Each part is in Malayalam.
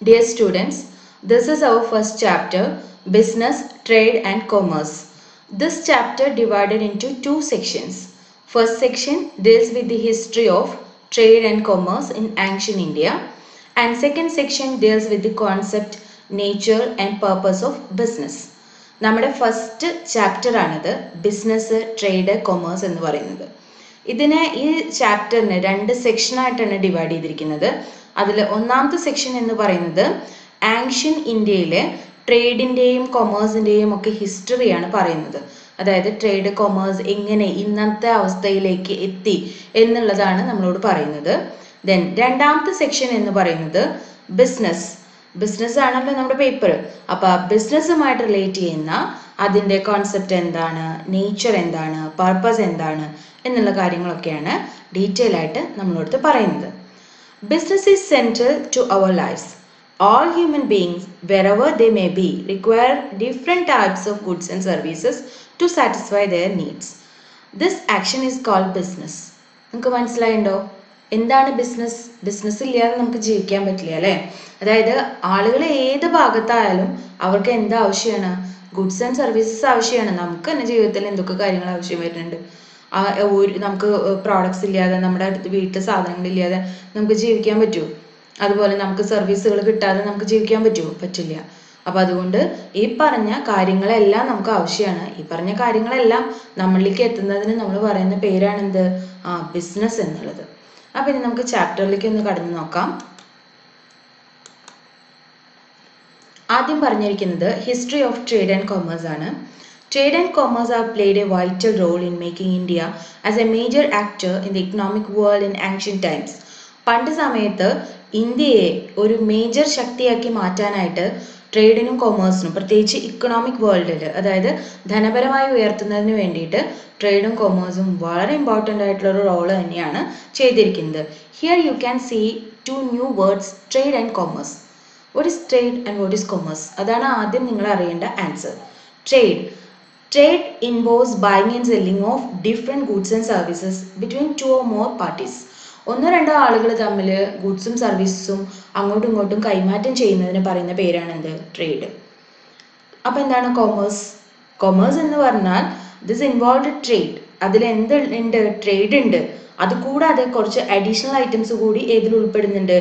Dear students, this is our first chapter, Business, Trade and Commerce. This chapter divided into two sections. First section deals with the history of trade and commerce in ancient India, and second section deals with the concept, nature and purpose of business. നമ്മുടെ ഫസ്റ്റ് ചാപ്റ്റർ ആണിത്, ബിസിനസ്, ട്രേഡ്, കൊമേഴ്സ് എന്ന് പറയുന്നത്. ഇതിനെ ഈ ചാപ്റ്ററിന് രണ്ട് സെക്ഷനായിട്ടാണ് ഡിവൈഡ് ചെയ്തിരിക്കുന്നത്. അതിൽ ഒന്നാമത്തെ സെക്ഷൻ എന്ന് പറയുന്നത് ആൻഷ്യൻ ഇന്ത്യയിലെ ട്രേഡിൻ്റെയും കൊമേഴ്സിൻ്റെയും ഒക്കെ ഹിസ്റ്ററിയാണ് പറയുന്നത്. അതായത് ട്രേഡ്, കൊമേഴ്സ് എങ്ങനെ ഇന്നത്തെ അവസ്ഥയിലേക്ക് എത്തി എന്നുള്ളതാണ് നമ്മളോട് പറയുന്നത്. ദെൻ രണ്ടാമത്തെ സെക്ഷൻ എന്ന് പറയുന്നത് ബിസിനസ് ആണല്ലോ നമ്മുടെ പേപ്പർ. അപ്പോൾ ബിസിനസ്സുമായിട്ട് റിലേറ്റ് ചെയ്യുന്ന അതിൻ്റെ കോൺസെപ്റ്റ് എന്താണ്, നേച്ചർ എന്താണ്, പർപ്പസ് എന്താണ് എന്നുള്ള കാര്യങ്ങളൊക്കെയാണ് ഡീറ്റെയിൽ ആയിട്ട് നമ്മളോട് പറയുന്നത്. Business is central to our lives. All human beings, wherever they may be, require different types of goods and services to satisfy their needs. This action is called business. നിങ്ങൾക്ക് മനസ്സിലായിട്ടുണ്ടോ എന്താണ് ബിസിനസ്? ബിസിനസ് ഇല്ലാതെ നമുക്ക് ജീവിക്കാൻ പറ്റില്ല അല്ലേ? അതായത് ആളുകൾ ഏത് ഭാഗത്തായാലും അവർക്ക് എന്താ ആവശ്യമാണ്? ഗുഡ്സ് ആൻഡ് സർവീസസ് ആവശ്യമാണ്. നമുക്ക് തന്നെ ജീവിതത്തിൽ എന്തൊക്കെ കാര്യങ്ങൾ ആവശ്യം വരുന്നുണ്ട്. നമുക്ക് പ്രോഡക്ട്സ് ഇല്ലാതെ, നമ്മുടെ അടുത്ത് വീട്ടിൽ സാധനങ്ങളില്ലാതെ നമുക്ക് ജീവിക്കാൻ പറ്റുമോ? അതുപോലെ നമുക്ക് സർവീസുകൾ കിട്ടാതെ നമുക്ക് ജീവിക്കാൻ പറ്റുമോ? പറ്റില്ല. അപ്പം അതുകൊണ്ട് ഈ പറഞ്ഞ കാര്യങ്ങളെല്ലാം നമുക്ക് ആവശ്യമാണ്. ഈ പറഞ്ഞ കാര്യങ്ങളെല്ലാം നമ്മളിലേക്ക് എത്തുന്നതിന് നമ്മൾ പറയുന്ന പേരാണെന്ത്? ബിസിനസ് എന്നുള്ളത്. അപ്പം ഇനി നമുക്ക് ചാപ്റ്ററിലേക്ക് ഒന്ന് കടന്നു നോക്കാം. ആദ്യം പറഞ്ഞിരിക്കുന്നത് history of trade and commerce ആണ്. Trade and commerce have played a vital role in making India as a major actor in the economic world in ancient times. പണ്ട് സമയത്ത് ഇന്ത്യയെ ഒരു മേജർ ശക്തിയാക്കി മാറ്റാനായിട്ട് ട്രേഡിനും കൊമേഴ്സിനും, പ്രത്യേകിച്ച് ഇക്കണോമിക് വേൾഡിൽ, അതായത് ധനപരമായി ഉയർത്തുന്നതിന് വേണ്ടിയിട്ട് ട്രേഡും കൊമേഴ്സും വളരെ ഇമ്പോർട്ടൻ്റ് ആയിട്ടുള്ള ഒരു റോള് തന്നെയാണ് ചെയ്തിരിക്കുന്നത്. Here you can see two new words, trade and commerce. What is trade and what is commerce? അതാണ് ആദ്യം നിങ്ങൾ അറിയേണ്ട answer. Trade involves buying and selling of different goods and services between two or more parties. ഒന്നോ രണ്ടോ ആളുകൾ തമ്മിൽ ഗുഡ്സും സർവീസസും അങ്ങോട്ടും ഇങ്ങോട്ടും കൈമാറ്റം ചെയ്യുന്നതിന് പറയുന്ന പേരാണ് എന്ത്? ട്രേഡ്. അപ്പം എന്താണ് കൊമേഴ്സ്? കൊമേഴ്സ് എന്ന് പറഞ്ഞാൽ ദിസ് ഇൻവോൾവ് ട്രേഡ്. അതിൽ എന്ത് ഉണ്ട്? ട്രേഡ് ഉണ്ട്. അത് കൂടാതെ കുറച്ച് അഡീഷണൽ ഐറ്റംസ് കൂടി ഏതിൽ ഉൾപ്പെടുന്നുണ്ട്?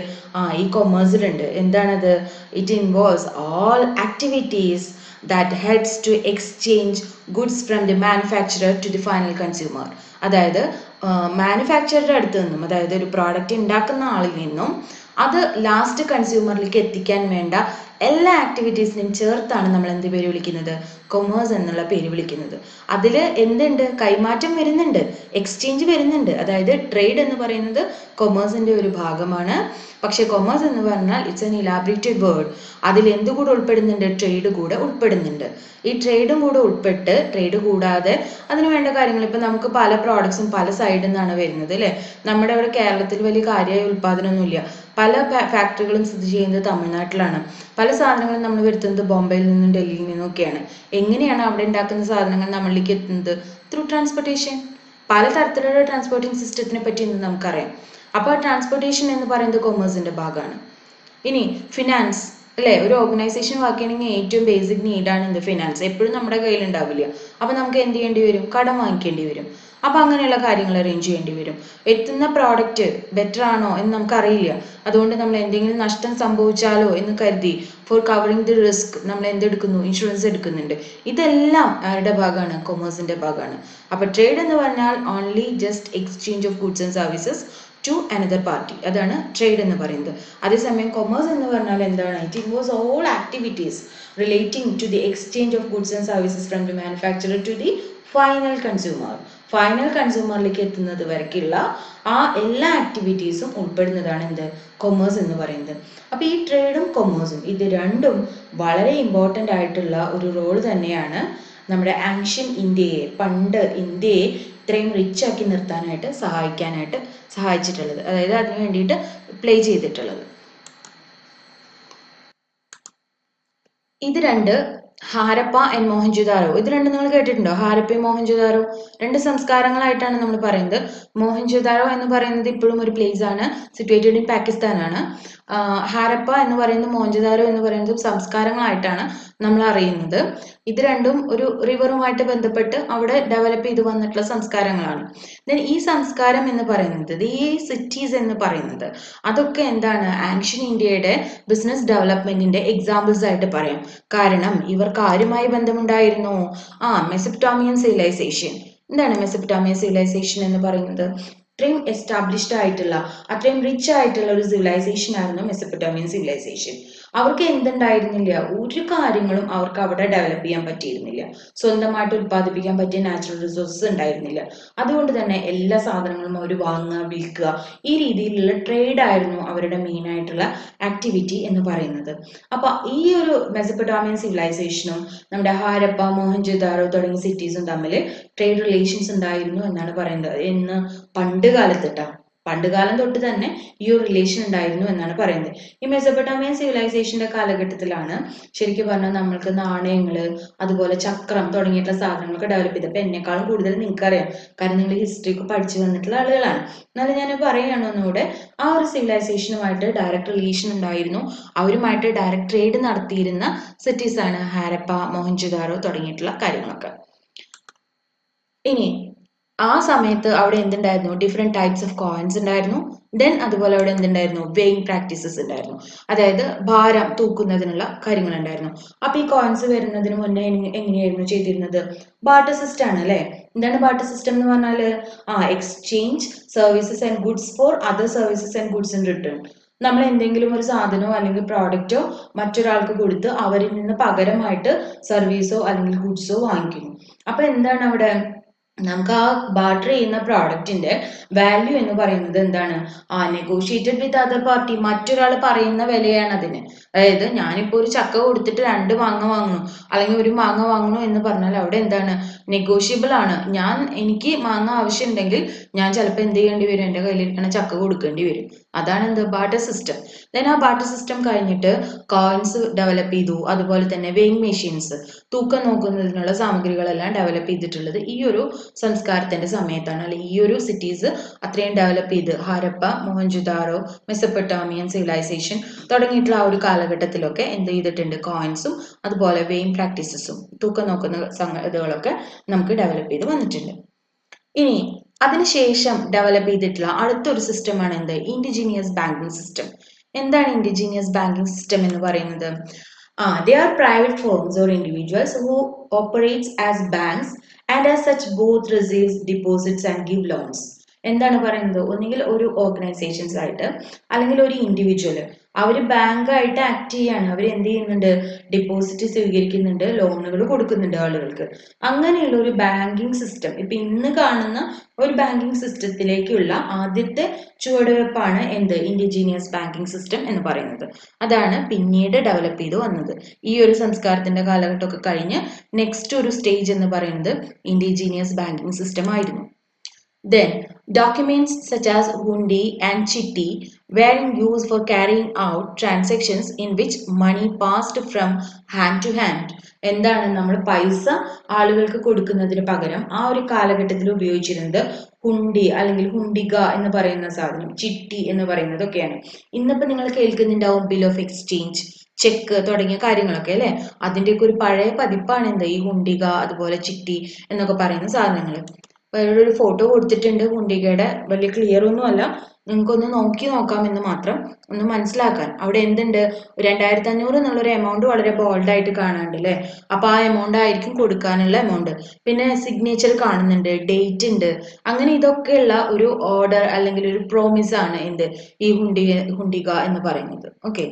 ഈ കൊമേഴ്സിലുണ്ട്. എന്താണത്? It involves all activities that helps to exchange goods from the manufacturer to the final consumer. അതായത് മാനുഫാക്ചറുടെ അടുത്ത് നിന്നും, അതായത് ഒരു പ്രോഡക്റ്റ് ഉണ്ടാക്കുന്ന ആളിൽ നിന്നും അത് ലാസ്റ്റ് കൺസ്യൂമറിലേക്ക് എത്തിക്കാൻ വേണ്ട എല്ലാ ആക്ടിവിറ്റീസിനെയും ചേർത്താണ് നമ്മൾ എന്ത് പേര് വിളിക്കുന്നത്? കൊമേഴ്സ് എന്നുള്ള പേര് വിളിക്കുന്നത്. അതിൽ എന്തുണ്ട്? കൈമാറ്റം വരുന്നുണ്ട്, എക്സ്ചേഞ്ച് വരുന്നുണ്ട്. അതായത് ട്രേഡ് എന്ന് പറയുന്നത് കൊമേഴ്സിൻ്റെ ഒരു ഭാഗമാണ്. പക്ഷെ കൊമേഴ്സ് എന്ന് പറഞ്ഞാൽ ഇറ്റ്സ് എൻ ഇലാബറേറ്റഡ് വേർഡ്. അതിൽ എന്ത് കൂടെ ഉൾപ്പെടുന്നുണ്ട്? ട്രേഡ് കൂടെ ഉൾപ്പെടുന്നുണ്ട്. ഈ ട്രേഡും കൂടെ ഉൾപ്പെട്ട്, ട്രേഡ് കൂടാതെ അതിന് വേണ്ട കാര്യങ്ങൾ, ഇപ്പം നമുക്ക് പല പ്രോഡക്ട്സും പല സൈഡിൽ നിന്നാണ് വരുന്നത് അല്ലേ? നമ്മുടെ ഇവിടെ കേരളത്തിൽ വലിയ കാര്യമായ ഉൽപ്പാദനമൊന്നുമില്ല. പല ഫാക്ടറികളും സ്ഥിതി ചെയ്യുന്നത് തമിഴ്നാട്ടിലാണ്. പല സാധനങ്ങളും നമ്മൾ വരുത്തുന്നത് ബോംബെയിൽ നിന്നും ഡൽഹിയിൽ നിന്നും ഒക്കെയാണ്. എങ്ങനെയാണ് അവിടെ ഉണ്ടാക്കുന്ന സാധനങ്ങൾ നമ്മളിലേക്ക് എത്തുന്നത്? Through transportation. പലതരത്തിലുള്ള ട്രാൻസ്പോർട്ടിങ് സിസ്റ്റത്തിനെ പറ്റി ഇന്ന് നമുക്കറിയാം. അപ്പോൾ ട്രാൻസ്പോർട്ടേഷൻ എന്ന് പറയുന്നത് കൊമേഴ്സിന്റെ ഭാഗമാണ്. ഇനി ഫിനാൻസ് അല്ലേ? ഒരു ഓർഗനൈസേഷൻ വർക്ക് ചെയ്യണമെങ്കിൽ ഏറ്റവും ബേസിക് നീഡാണ് എന്ത്? ഫിനാൻസ്. എപ്പോഴും നമ്മുടെ കയ്യിൽ ഉണ്ടാവില്ല. അപ്പം നമുക്ക് എന്ത് ചെയ്യേണ്ടി വരും? കടം വാങ്ങിക്കേണ്ടി വരും. അപ്പം അങ്ങനെയുള്ള കാര്യങ്ങൾ അറേഞ്ച് ചെയ്യേണ്ടി വരും. എത്തുന്ന പ്രോഡക്റ്റ് ബെറ്റർ ആണോ എന്ന് നമുക്കറിയില്ല. അതുകൊണ്ട് നമ്മൾ എന്തെങ്കിലും നഷ്ടം സംഭവിച്ചാലോ എന്ന് കരുതി ഫോർ കവറിങ് ദി റിസ്ക് നമ്മൾ എന്തെടുക്കുന്നു? ഇൻഷുറൻസ് എടുക്കുന്നുണ്ട്. ഇതെല്ലാം ആരുടെ ഭാഗമാണ്? കൊമേഴ്സിന്റെ ഭാഗമാണ്. അപ്പോൾ ട്രേഡ് എന്ന് പറഞ്ഞാൽ only just exchange of goods and services to another party. അതാണ് ട്രേഡ് എന്ന് പറയുന്നത്. അതേസമയം കൊമേഴ്സ് എന്ന് പറഞ്ഞാൽ എന്താണ്? It involves all activities relating to the exchange of goods and services from the manufacturer to the final consumer. Final കൺസ്യൂമറിലേക്ക് എത്തുന്നത് വരയ്ക്കുള്ള ആ എല്ലാ ആക്ടിവിറ്റീസും ഉൾപ്പെടുന്നതാണ് എന്ത്? കൊമേഴ്സ് എന്ന് പറയുന്നത്. അപ്പോൾ ഈ ട്രേഡും കൊമേഴ്സും ഇത് രണ്ടും വളരെ ഇമ്പോർട്ടൻ്റ് ആയിട്ടുള്ള ഒരു റോൾ തന്നെയാണ് നമ്മുടെ ആൻഷ്യൻ ഇന്ത്യയെ, പണ്ട് ഇന്ത്യയെ ഇത്രയും റിച്ച് ആക്കി നിർത്താനായിട്ട് സഹായിച്ചിട്ടുള്ളത്. അതായത് അതിന് വേണ്ടിയിട്ട് പ്ലേ ചെയ്തിട്ടുള്ളത്. ഇത് രണ്ട് ഹാരപ്പ ആൻഡ് മോഹൻജുദാരോ, ഇത് രണ്ടും നിങ്ങൾ കേട്ടിട്ടുണ്ടോ? ഹാരപ്പയും മോഹൻജുദാരോ രണ്ട് സംസ്കാരങ്ങളായിട്ടാണ് നമ്മൾ പറയുന്നത്. മോഹൻജുദാരോ എന്ന് പറയുന്നത് ഇപ്പോഴും ഒരു പ്ലേസ് ആണ്, സിറ്റുവേറ്റഡ് ഇൻ പാകിസ്ഥാനാണ്. ഹാരപ്പ എന്ന് പറയുന്നത് മോഹൻജുദാരോ എന്ന് പറയുന്നത് സംസ്കാരങ്ങളായിട്ടാണ് നമ്മൾ അറിയുന്നത്. ഇത് രണ്ടും ഒരു റിവറുമായിട്ട് ബന്ധപ്പെട്ട് അവിടെ ഡെവലപ്പ് ചെയ്ത് വന്നിട്ടുള്ള സംസ്കാരങ്ങളാണ്. ദെൻ ഈ സംസ്കാരം എന്ന് പറയുന്നത്, ഈ സിറ്റീസ് എന്ന് പറയുന്നത്, അതൊക്കെ എന്താണ് ആൻഷ്യൻ ഇന്ത്യയുടെ ബിസിനസ് ഡെവലപ്മെന്റിന്റെ എക്സാമ്പിൾസ് ആയിട്ട് പറയാം. കാരണം ഇവർക്ക് ആരുമായി ബന്ധമുണ്ടായിരുന്നു? Mesopotamian civilization. എന്താണ് മെസപ്പൊട്ടേമിയൻ സിവിലൈസേഷൻ എന്ന് പറയുന്നത്? അത്രയും എസ്റ്റാബ്ലിഷ്ഡ് ആയിട്ടുള്ള, അത്രയും റിച്ച് ആയിട്ടുള്ള ഒരു സിവിലൈസേഷൻ ആയിരുന്നു മെസപ്പൊട്ടേമിയൻ സിവിലൈസേഷൻ. അവർക്ക് എന്തുണ്ടായിരുന്നില്ല? ഒരു കാര്യങ്ങളും അവർക്ക് അവിടെ ഡെവലപ്പ് ചെയ്യാൻ പറ്റിയിരുന്നില്ല. സ്വന്തമായിട്ട് ഉത്പാദിപ്പിക്കാൻ പറ്റിയ നാച്ചുറൽ റിസോഴ്സസ് ഉണ്ടായിരുന്നില്ല. അതുകൊണ്ട് തന്നെ എല്ലാ സാധനങ്ങളും അവർ വാങ്ങുക, വിൽക്കുക, ഈ രീതിയിലുള്ള ട്രേഡ് ആയിരുന്നു അവരുടെ മെയിൻ ആയിട്ടുള്ള ആക്ടിവിറ്റി എന്ന് പറയുന്നത്. അപ്പൊ ഈ ഒരു മെസപ്പൊട്ടേമിയൻ സിവിലൈസേഷനും നമ്മുടെ ഹാരപ്പ, മോഹൻജൊദാരോ തുടങ്ങിയ സിറ്റീസും തമ്മിൽ ട്രേഡ് റിലേഷൻസ് ഉണ്ടായിരുന്നു എന്നാണ് പറയുന്നത്. എന്ന് പണ്ട് കാലത്ത് പണ്ടുകാലം തൊട്ട് തന്നെ ഈ ഒരു റിലേഷൻ ഉണ്ടായിരുന്നു എന്നാണ് പറയുന്നത്. ഈ മെസപ്പൊട്ടേമിയൻ സിവിലൈസേഷന്റെ കാലഘട്ടത്തിലാണ് ശരിക്കും പറഞ്ഞാൽ നമ്മൾക്ക് നാണയങ്ങള്, അതുപോലെ ചക്രം തുടങ്ങിയിട്ടുള്ള സാധനങ്ങളൊക്കെ ഡെവലപ്പ് ചെയ്തത്. അപ്പൊ എന്നെക്കാളും കൂടുതൽ നിങ്ങൾക്കറിയാം, കാരണം നിങ്ങൾ ഹിസ്റ്ററി ഒക്കെ പഠിച്ചു വന്നിട്ടുള്ള ആളുകളാണ്. എന്നാലും ഞാൻ പറയുകയാണ് ഒന്നുകൂടെ, ആ ഒരു സിവിലൈസേഷനുമായിട്ട് ഡയറക്റ്റ് റിലേഷൻ ഉണ്ടായിരുന്നു. അവരുമായിട്ട് ഡയറക്റ്റ് ട്രേഡ് നടത്തിയിരുന്ന സിറ്റീസ് ആണ് ഹാരപ്പ, മോഹൻജൊദാരോ തുടങ്ങിയിട്ടുള്ള കാര്യങ്ങളൊക്കെ. ഇനി ആ സമയത്ത് അവിടെ എന്തുണ്ടായിരുന്നു? ഡിഫറെന്റ് ടൈപ്സ് ഓഫ് കോയിൻസ് ഉണ്ടായിരുന്നു. ദെൻ അതുപോലെ അവിടെ എന്തുണ്ടായിരുന്നു? വെയിങ് പ്രാക്ടീസസ് ഉണ്ടായിരുന്നു. അതായത് ഭാരം തൂക്കുന്നതിനുള്ള കാര്യങ്ങൾ ഉണ്ടായിരുന്നു. അപ്പൊ ഈ കോയിൻസ് വരുന്നതിന് മുന്നേ എങ്ങനെയായിരുന്നു ചെയ്തിരുന്നത്? ബാർട്ടർ സിസ്റ്റം ആണ് അല്ലെ? എന്താണ് ബാർട്ടർ സിസ്റ്റം എന്ന് പറഞ്ഞാല്? Exchange services and goods for other services and goods in return. നമ്മൾ എന്തെങ്കിലും ഒരു സാധനമോ അല്ലെങ്കിൽ പ്രോഡക്റ്റോ മറ്റൊരാൾക്ക് കൊടുത്ത് അവരിൽ നിന്ന് പകരമായിട്ട് സർവീസോ അല്ലെങ്കിൽ ഗുഡ്സോ വാങ്ങിക്കുന്നു. അപ്പൊ എന്താണ് അവിടെ? നമുക്ക് ആ ബാർട്ടർ ചെയ്യുന്ന പ്രോഡക്റ്റിന്റെ വാല്യൂ എന്ന് പറയുന്നത് എന്താണ്? Negotiated with other party. മറ്റൊരാൾ പറയുന്ന വിലയാണ് അതിന്. അതായത് ഞാനിപ്പോ ഒരു ചക്ക കൊടുത്തിട്ട് 2 മാങ്ങ വാങ്ങുന്നു അല്ലെങ്കിൽ 1 മാങ്ങ വാങ്ങുന്നു എന്ന് പറഞ്ഞാൽ അവിടെ എന്താണ്? നെഗോഷ്യബിൾ ആണ്. എനിക്ക് മാങ്ങ ആവശ്യമുണ്ടെങ്കിൽ ഞാൻ ചിലപ്പോൾ എന്ത് ചെയ്യേണ്ടി വരും? എൻ്റെ കയ്യിലിരിക്കുന്ന ചക്ക കൊടുക്കേണ്ടി വരും. അതാണ് എന്ത്? Barter system. ദെൻ ആ ബാർട്ടർ സിസ്റ്റം കഴിഞ്ഞിട്ട് കോയിൻസ് ഡെവലപ്പ് ചെയ്തു. അതുപോലെ തന്നെ വെയിങ് മെഷീൻസ്, തൂക്കം നോക്കുന്നതിനുള്ള സാമഗ്രികളെല്ലാം ഡെവലപ്പ് ചെയ്തിട്ടുള്ളത് ഈ ഒരു സംസ്കാരത്തിന്റെ സമയത്താണ്. അല്ലെങ്കിൽ ഈ ഒരു സിറ്റീസ് അത്രയും ഡെവലപ്പ് ചെയ്ത് ഹാരപ്പ, മോഹൻജൊദാരോ, മെസപ്പൊട്ടേമിയൻ സിവിലൈസേഷൻ തുടങ്ങിയിട്ടുള്ള ആ ഒരു കാലഘട്ടത്തിലൊക്കെ എന്ത് ചെയ്തിട്ടുണ്ട്? കോയിൻസും അതുപോലെ വെയിങ് പ്രാക്ടീസസും തൂക്കം നോക്കുന്ന സംഗതികളൊക്കെ നമുക്ക് ഡെവലപ്പ് ചെയ്ത് വന്നിട്ടുണ്ട്. ഇനി അതിനുശേഷം ഡെവലപ്പ് ചെയ്തിട്ടുള്ള അടുത്തൊരു സിസ്റ്റമാണ് എന്ത്? Indigenous banking system. എന്താണ് ഇൻഡിജീനിയസ് ബാങ്കിങ് സിസ്റ്റം എന്ന് പറയുന്നത്? They are private firms or individuals who operates as banks and as such both receives deposits and give loans. എന്താണ് പറയുന്നത്? ഒന്നുകിൽ ഒരു ഓർഗനൈസേഷൻസ് ആയിട്ട് അല്ലെങ്കിൽ ഒരു ഇൻഡിവിജ്വൽ അവർ ബാങ്കായിട്ട് ആക്ട് ചെയ്യാണ്. അവർ എന്ത് ചെയ്യുന്നുണ്ട്? ഡിപ്പോസിറ്റ് സ്വീകരിക്കുന്നുണ്ട്, ലോണുകൾ കൊടുക്കുന്നുണ്ട് ആളുകൾക്ക്. അങ്ങനെയുള്ള ഒരു ബാങ്കിങ് സിസ്റ്റം, ഇപ്പൊ ഇന്ന് കാണുന്ന ഒരു ബാങ്കിങ് സിസ്റ്റത്തിലേക്കുള്ള ആദ്യത്തെ ചുവടുവെപ്പാണ് എന്ത്? ഇൻഡിജീനിയസ് ബാങ്കിങ് സിസ്റ്റം എന്ന് പറയുന്നത്. അതാണ് പിന്നീട് ഡെവലപ്പ് ചെയ്ത് വന്നത്. ഈ ഒരു സംസ്കാരത്തിന്റെ കാലഘട്ടമൊക്കെ കഴിഞ്ഞ് നെക്സ്റ്റ് ഒരു സ്റ്റേജ് എന്ന് പറയുന്നത് ഇൻഡിജീനിയസ് ബാങ്കിങ് സിസ്റ്റം ആയിരുന്നു. Then, documents such as hundi and chitti were in use for carrying out transactions in which money passed from hand to hand. എന്താണ്? നമ്മൾ പൈസ ആളുകൾക്ക് കൊടുക്കുന്നതിന് പകരം ആ ഒരു കാലഘട്ടത്തിൽ ഉപയോഗിച്ചിരുന്നത് ഹുണ്ടി അല്ലെങ്കിൽ ഹുണ്ടിക എന്ന് പറയുന്ന സാധനം, ചിട്ടി എന്ന് പറയുന്നതൊക്കെയാണ്. ഇന്നിപ്പോ നിങ്ങൾ കേൾക്കുന്നുണ്ടാവും ബിൽ ഓഫ് എക്സ്ചേഞ്ച്, ചെക്ക് തുടങ്ങിയ കാര്യങ്ങളൊക്കെ അല്ലെ? അതിന്റെയൊക്കെ ഒരു പഴയ പതിപ്പാണ് എന്ത്? ഈ ഹുണ്ടിക, അതുപോലെ ചിട്ടി എന്നൊക്കെ പറയുന്ന സാധനങ്ങൾ. വേറെ ഒരു ഫോട്ടോ കൊടുത്തിട്ടുണ്ട് ഹുണ്ടികയുടെ. വലിയ ക്ലിയർ ഒന്നും അല്ല, നിങ്ങൾക്കൊന്ന് നോക്കി നോക്കാമെന്ന് മാത്രം, ഒന്ന് മനസ്സിലാക്കാൻ. അവിടെ എന്തുണ്ട്? 2500 എന്നുള്ളൊരു എമൗണ്ട് വളരെ ബോൾഡ് ആയിട്ട് കാണാനുണ്ട് അല്ലെ? അപ്പൊ ആ എമൗണ്ട് ആയിരിക്കും കൊടുക്കാനുള്ള എമൗണ്ട്. പിന്നെ സിഗ്നേച്ചർ കാണുന്നുണ്ട്, ഡേറ്റ് ഉണ്ട്. അങ്ങനെ ഇതൊക്കെയുള്ള ഒരു ഓർഡർ അല്ലെങ്കിൽ ഒരു പ്രോമിസ് ആണ് എന്ത്? ഈ ഹുണ്ടിക എന്ന് പറയുന്നത്. Okay.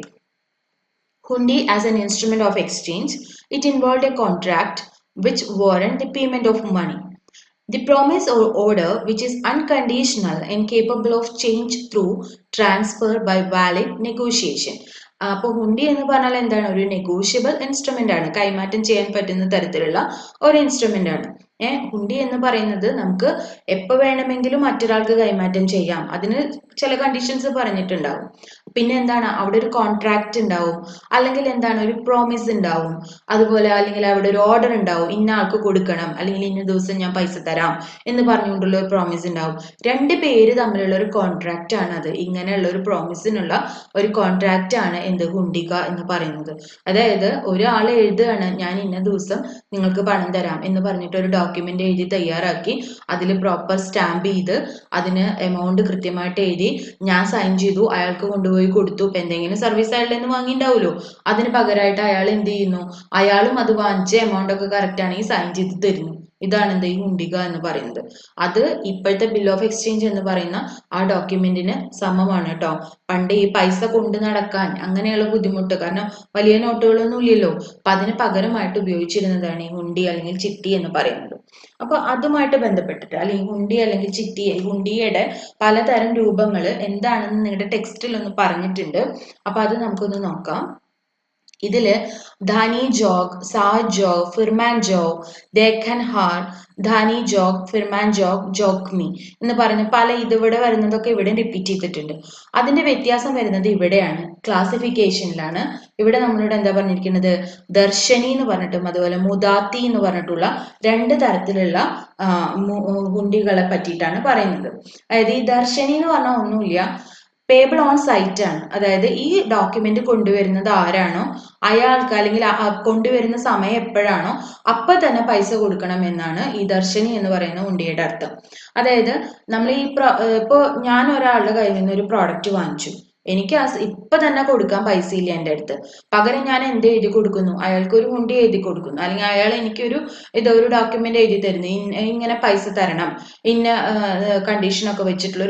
Hundi as an instrument of exchange, it involved a contract which warrant the payment of money. The promise or order which is unconditional and capable of change through transfer by valid negotiation. അപ്പോൾ ഹുണ്ടി എന്ന് പറഞ്ഞാൽ എന്താണ്? ഒരു നെഗോഷ്യബിൾ ഇൻസ്ട്രുമെന്റ് ആണ്, കൈമാറ്റം ചെയ്യാൻ പറ്റുന്ന തരത്തിലുള്ള ഒരു ഇൻസ്ട്രുമെന്റ് ആണ്. ഹുണ്ടി എന്ന് പറയുന്നത് നമുക്ക് എപ്പോൾ വേണമെങ്കിലും മറ്റൊരാൾക്ക് കൈമാറ്റം ചെയ്യാം. അതിന് ചില കണ്ടീഷൻസ് പറഞ്ഞിട്ടുണ്ടാവും. പിന്നെ എന്താണ് അവിടെ ഒരു കോൺട്രാക്ട് ഉണ്ടാവും, അല്ലെങ്കിൽ എന്താണ് ഒരു പ്രോമിസ് ഉണ്ടാവും, അതുപോലെ അല്ലെങ്കിൽ അവിടെ ഒരു ഓർഡർ ഉണ്ടാവും, ഇന്ന ആൾക്ക് കൊടുക്കണം അല്ലെങ്കിൽ ഇന്ന ദിവസം ഞാൻ പൈസ തരാം എന്ന് പറഞ്ഞുകൊണ്ടുള്ള ഒരു പ്രോമിസ് ഉണ്ടാവും. രണ്ട് പേര് തമ്മിലുള്ള ഒരു കോൺട്രാക്റ്റ് ആണ് അത്. ഇങ്ങനെയുള്ള ഒരു പ്രോമിസിനുള്ള ഒരു കോൺട്രാക്റ്റ് ആണ് എന്ത് ഹുണ്ടിക എന്ന് പറയുന്നത്. അതായത് ഒരാൾ എഴുതുകയാണ് ഞാൻ ഇന്ന ദിവസം നിങ്ങൾക്ക് പണം തരാം എന്ന് പറഞ്ഞിട്ട് ഒരു ഡോക്യുമെന്റ് എഴുതി തയ്യാറാക്കി അതിൽ പ്രോപ്പർ സ്റ്റാമ്പ് ചെയ്ത് അതിന് എമൗണ്ട് കൃത്യമായിട്ട് എഴുതി ഞാൻ സൈൻ ചെയ്തു, അയാൾക്ക് കൊണ്ടുപോയി കൊടുത്തു. ഇപ്പൊ എന്തെങ്കിലും സർവീസ് അയാളുടെ നിന്ന് വാങ്ങിയിട്ടുണ്ടാവുമല്ലോ, അതിന് പകരമായിട്ട് അയാൾ എന്ത് ചെയ്യുന്നു, അയാളും അത് വാങ്ങിച്ച എമൗണ്ട് ഒക്കെ കറക്റ്റ് ആണെങ്കിൽ സൈൻ ചെയ്ത് തരുന്നു. ഇതാണ് എന്ത് ഈ ഹുണ്ടിക എന്ന് പറയുന്നത്. അത് ഇപ്പോഴത്തെ ബിൽ ഓഫ് എക്സ്ചേഞ്ച് എന്ന് പറയുന്ന ആ ഡോക്യുമെന്റിന് സമമാണ് കേട്ടോ. പണ്ട് ഈ പൈസ കൊണ്ടു നടക്കാൻ അങ്ങനെയുള്ള ബുദ്ധിമുട്ട്, കാരണം വലിയ നോട്ടുകളൊന്നും ഇല്ലല്ലോ, അപ്പൊ അതിന് പകരമായിട്ട് ഉപയോഗിച്ചിരുന്നതാണ് ഈ ഹുണ്ടി അല്ലെങ്കിൽ ചിട്ടി എന്ന് പറയുന്നത്. അപ്പൊ അതുമായിട്ട് ബന്ധപ്പെട്ടിട്ട് അല്ലെങ്കിൽ ഹുണ്ടി അല്ലെങ്കിൽ ചിട്ടി, ഹുണ്ടിയുടെ പലതരം രൂപങ്ങൾ എന്താണെന്ന് നിങ്ങളുടെ ടെക്സ്റ്റിൽ ഒന്ന് പറഞ്ഞിട്ടുണ്ട്. അപ്പൊ അത് നമുക്കൊന്ന് നോക്കാം. ഇതില് ധാനി ജോഗ്, സാഹ് ജോഗ്, ഫിർമാൻ ജോഗ്, ദേഖൻ ഹാർ, ധാനി ജോഗ്, ഫിർമാൻ ജോഗ്, ജോഗ്മി എന്ന് പറഞ്ഞ് പല ഇതിവിടെ വരുന്നതൊക്കെ ഇവിടെ റിപ്പീറ്റ് ചെയ്തിട്ടുണ്ട്. അതിന്റെ വ്യത്യാസം വരുന്നത് ഇവിടെയാണ്, ക്ലാസിഫിക്കേഷനിലാണ്. ഇവിടെ നമ്മളിവിടെ എന്താ പറഞ്ഞിരിക്കുന്നത്, ദർശനി എന്ന് പറഞ്ഞിട്ടും അതുപോലെ മുദാത്തി എന്ന് പറഞ്ഞിട്ടുള്ള രണ്ട് തരത്തിലുള്ള ഹുണ്ടികളെ പറ്റിയിട്ടാണ് പറയുന്നത്. അതായത് ഈ ദർശനി എന്ന് പറഞ്ഞാൽ ഒന്നുമില്ല, പേബിൾ ഓൺ സൈറ്റ് ആണ്. അതായത് ഈ ഡോക്യുമെന്റ് കൊണ്ടുവരുന്നത് ആരാണോ അയാൾക്ക് അല്ലെങ്കിൽ കൊണ്ടുവരുന്ന സമയം എപ്പോഴാണോ അപ്പൊ തന്നെ പൈസ കൊടുക്കണം എന്നാണ് ഈ ദർശനി എന്ന് പറയുന്ന ഹുണ്ടിയുടെ അർത്ഥം. അതായത് നമ്മൾ ഇപ്പൊ ഞാൻ ഒരാളുടെ കയ്യിൽ നിന്ന് ഒരു പ്രോഡക്റ്റ് വാങ്ങിച്ചു, എനിക്ക് ഇപ്പൊ തന്നെ കൊടുക്കാൻ പൈസ ഇല്ല എൻ്റെ അടുത്ത്, പകരം ഞാൻ എന്ത് എഴുതി കൊടുക്കുന്നു, അയാൾക്ക് ഒരു ഹുണ്ടി എഴുതി കൊടുക്കുന്നു, അല്ലെങ്കിൽ അയാൾ എനിക്കൊരു ഇതൊരു ഡോക്യുമെന്റ് എഴുതി തരുന്നു, ഇങ്ങനെ പൈസ തരണം, ഇന്ന കണ്ടീഷനൊക്കെ വെച്ചിട്ടുള്ള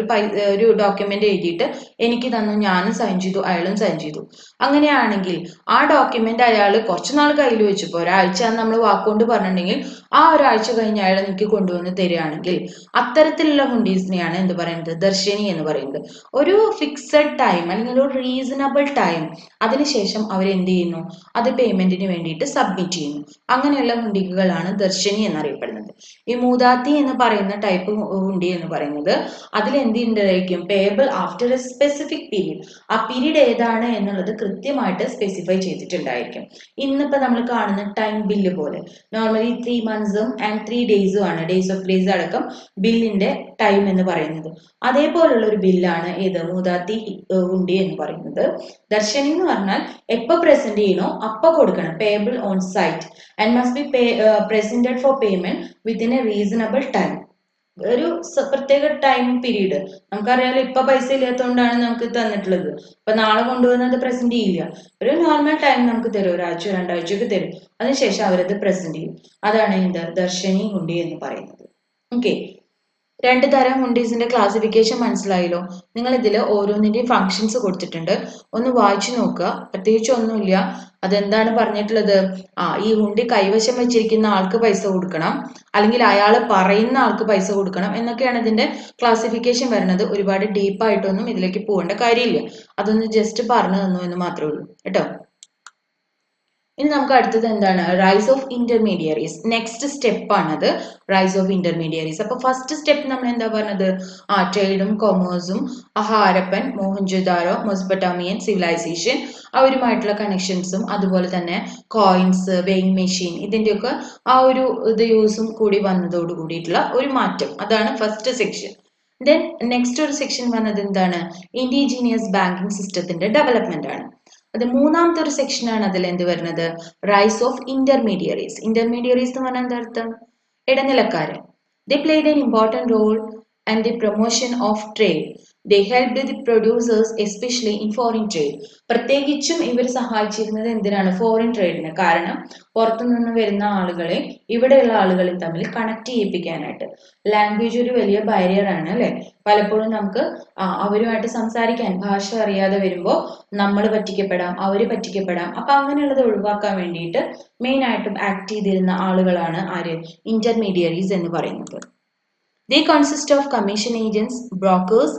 ഒരു ഡോക്യുമെന്റ് എഴുതിയിട്ട് എനിക്ക് തന്നു, ഞാനും സൈൻ ചെയ്തു, അയാളും സൈൻ ചെയ്തു. അങ്ങനെയാണെങ്കിൽ ആ ഡോക്യുമെന്റ് അയാൾ കുറച്ച് നാൾ കയ്യിൽ വെച്ചപ്പോൾ ഒരാഴ്ച നമ്മൾ വാക്കുകൊണ്ട് പറഞ്ഞിട്ടുണ്ടെങ്കിൽ ആ ഒരാഴ്ച കഴിഞ്ഞ് അയാൾ എനിക്ക് കൊണ്ടുവന്ന് തരികയാണെങ്കിൽ അത്തരത്തിലുള്ള ഹുണ്ടീസിനെയാണ് എന്ത് പറയുന്നത്, ദർശനി എന്ന് പറയുന്നത്. ഒരു ഫിക്സഡ് ടൈം അല്ലെങ്കിൽ ഒരു റീസണബിൾ ടൈം, അതിനുശേഷം അവർ എന്ത് ചെയ്യുന്നു, അത് പേയ്മെന്റിന് വേണ്ടിയിട്ട് സബ്മിറ്റ് ചെയ്യുന്നു. അങ്ങനെയുള്ള ഹുണ്ടികളാണ് ദർശനി എന്നറിയപ്പെടുന്നത്. ഈ മൂദാത്തി എന്ന് പറയുന്ന ടൈപ്പ് ഹുണ്ടി എന്ന് പറയുന്നത് അതിൽ എന്തുണ്ടായിരിക്കും, payable after a specific period, ആ പീരീഡ് ഏതാണ് എന്നുള്ളത് കൃത്യമായിട്ട് സ്പെസിഫൈ ചെയ്തിട്ടുണ്ടായിരിക്കും. ഇന്നിപ്പോ നമ്മൾ കാണുന്ന ടൈം ബില്ല് പോലെ നോർമലി 3 months ആൻഡ് 3 days ആണ്, ഡേയ്സ് ഓഫ് ഡേയ്സ് അടക്കം ബില്ലിന്റെ ടൈം എന്ന് പറയുന്നത്. അതേപോലുള്ള ഒരു ബില്ലാണ് ഏത് മൂദാത്തി ഹുണ്ടി എന്ന് പറയുന്നത്. ദർശനി എന്ന് പറഞ്ഞാൽ എപ്പോ പ്രസന്റ് ചെയ്യണോ അപ്പൊ കൊടുക്കണം, payable on sight and must be presented for payment within a reasonable time. ഒരു പ്രത്യേക ടൈം പീരീഡ്, നമുക്കറിയാലോ ഇപ്പൊ പൈസ ഇല്ലാത്തതുകൊണ്ടാണ് നമുക്ക് തന്നിട്ടുള്ളത്, അപ്പൊ നാളെ കൊണ്ടുവന്നത് പ്രസന്റ് ചെയ്യില്ല, ഒരു നോർമൽ ടൈം നമുക്ക് തരും, ഒരാഴ്ച രണ്ടാഴ്ചയൊക്കെ തരും, അതിനുശേഷം അവരത് പ്രസന്റ് ചെയ്യും. അതാണ് എന്ത് ദർശനി ഹുണ്ടി എന്ന് പറയുന്നത്. ഓക്കെ, രണ്ട് തരം ഹുണ്ടീസിന്റെ ക്ലാസിഫിക്കേഷൻ മനസ്സിലായല്ലോ. നിങ്ങൾ ഇതിൽ ഓരോന്നിന്റെയും ഫങ്ഷൻസ് കൊടുത്തിട്ടുണ്ട്, ഒന്ന് വായിച്ചു നോക്കുക. പ്രത്യേകിച്ച് ഒന്നുമില്ല, അതെന്താണ് പറഞ്ഞിട്ടുള്ളത്, ഈ ഹുണ്ടി കൈവശം വെച്ചിരിക്കുന്ന ആൾക്ക് പൈസ കൊടുക്കണം, അല്ലെങ്കിൽ അയാൾ പറയുന്ന ആൾക്ക് പൈസ കൊടുക്കണം എന്നൊക്കെയാണ് ഇതിന്റെ ക്ലാസിഫിക്കേഷൻ വരുന്നത്. ഒരുപാട് ഡീപ്പായിട്ടൊന്നും ഇതിലേക്ക് പോകേണ്ട കാര്യമില്ല, അതൊന്ന് ജസ്റ്റ് പറഞ്ഞു തന്നു എന്ന് മാത്രമേ ഉള്ളൂ കേട്ടോ. ഇനി നമുക്ക് അടുത്തത് എന്താണ്, rise of intermediaries. Next step ആണത്, റൈസ് ഓഫ് ഇന്റർമീഡിയറീസ്. അപ്പൊ ഫസ്റ്റ് സ്റ്റെപ്പ് നമ്മൾ എന്താ പറഞ്ഞത്, ട്രേഡും കൊമേഴ്സും, ഹാരപ്പൻ, മോഹൻജോദാരോ, മെസൊപ്പൊട്ടാമിയൻ സിവിലൈസേഷൻ, അവരുമായിട്ടുള്ള കണക്ഷൻസും, അതുപോലെ തന്നെ കോയിൻസ്, വെയിങ് മെഷീൻ, ഇതിന്റെയൊക്കെ ആ ഒരു ഇത് യൂസും കൂടി വന്നതോട് കൂടിയിട്ടുള്ള ഒരു മാറ്റം, അതാണ് ഫസ്റ്റ് സെക്ഷൻ. ദെൻ നെക്സ്റ്റ് ഒരു സെക്ഷൻ വന്നത് എന്താണ്, ഇൻഡിജീനിയസ് ബാങ്കിങ് സിസ്റ്റത്തിന്റെ ഡെവലപ്മെന്റ് ആണ്. അത് മൂന്നാമത്തെ ഒരു സെക്ഷൻ ആണ്. അതിൽ എന്ത് വരുന്നത്, റൈസ് ഓഫ് ഇന്റർമീഡിയറീസ്. ഇന്റർമീഡിയറീസ് എന്ന് പറഞ്ഞാൽ എന്താ അർത്ഥം, ഇടനിലക്കാരൻ. They played an important role and the promotion of trade. They help the producers especially in foreign trade. പ്രത്യേകിച്ചും ഇവർ സഹായിച്ചിരുന്നത് എന്തിനാണ്, ഫോറിൻ ട്രേഡിന്. കാരണം പുറത്തുനിന്ന് വരുന്ന ആളുകളെ ഇവിടെയുള്ള ആളുകളും തമ്മിൽ കണക്ട് ചെയ്യിപ്പിക്കാനായിട്ട്. ലാംഗ്വേജ് ഒരു വലിയ ബാരിയർ ആണ് അല്ലെ, പലപ്പോഴും നമുക്ക് അവരുമായിട്ട് സംസാരിക്കാൻ ഭാഷ അറിയാതെ വരുമ്പോൾ നമ്മൾ പറ്റിക്കപ്പെടാം, അവര് പറ്റിക്കപ്പെടാം. അപ്പൊ അങ്ങനെയുള്ളത് ഒഴിവാക്കാൻ വേണ്ടിയിട്ട് മെയിൻ ആയിട്ടും ആക്ട് ചെയ്തിരുന്ന ആളുകളാണ് ആര്, ഇന്റർമീഡിയറീസ് എന്ന് പറയുന്നത്. They consist of commission agents, brokers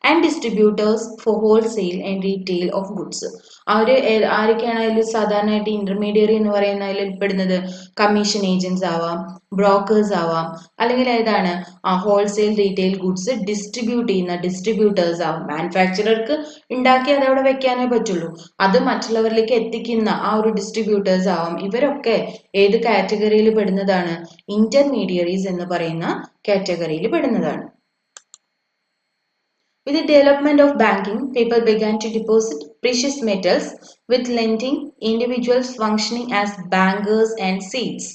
and distributors for wholesale and retail of goods. ആരൊക്കെയാണ് അതിൽ സാധാരണയായിട്ട് ഇന്റർമീഡിയറി എന്ന് പറയുന്ന അതിൽ പെടുന്നത്? കമ്മീഷൻ ഏജന്റ്സ് ആവാം, ബ്രോക്കേഴ്സ് ആവാം, അല്ലെങ്കിൽ ഏതാണ് ഹോൾസെയിൽ റീറ്റെയിൽ ഗുഡ്സ് ഡിസ്ട്രിബ്യൂട്ട് ചെയ്യുന്ന ഡിസ്ട്രിബ്യൂട്ടേഴ്സ് ആവാം. മാനുഫാക്ചറർക്ക് ഉണ്ടാക്കി അത് അവിടെ വെക്കാനേ പറ്റുള്ളൂ, അത് മറ്റുള്ളവരിലേക്ക് എത്തിക്കുന്ന ആ ഒരു ഡിസ്ട്രിബ്യൂട്ടേഴ്സ് ആവാം. ഇവരൊക്കെ ഏത് കാറ്റഗറിയിൽ പെടുന്നതാണ്? ഇന്റർമീഡിയറീസ് എന്ന് പറയുന്ന കാറ്റഗറിയിൽ പെടുന്നതാണ്. With the development of banking, people began to deposit precious metals, with lending individuals functioning as bankers and seeds.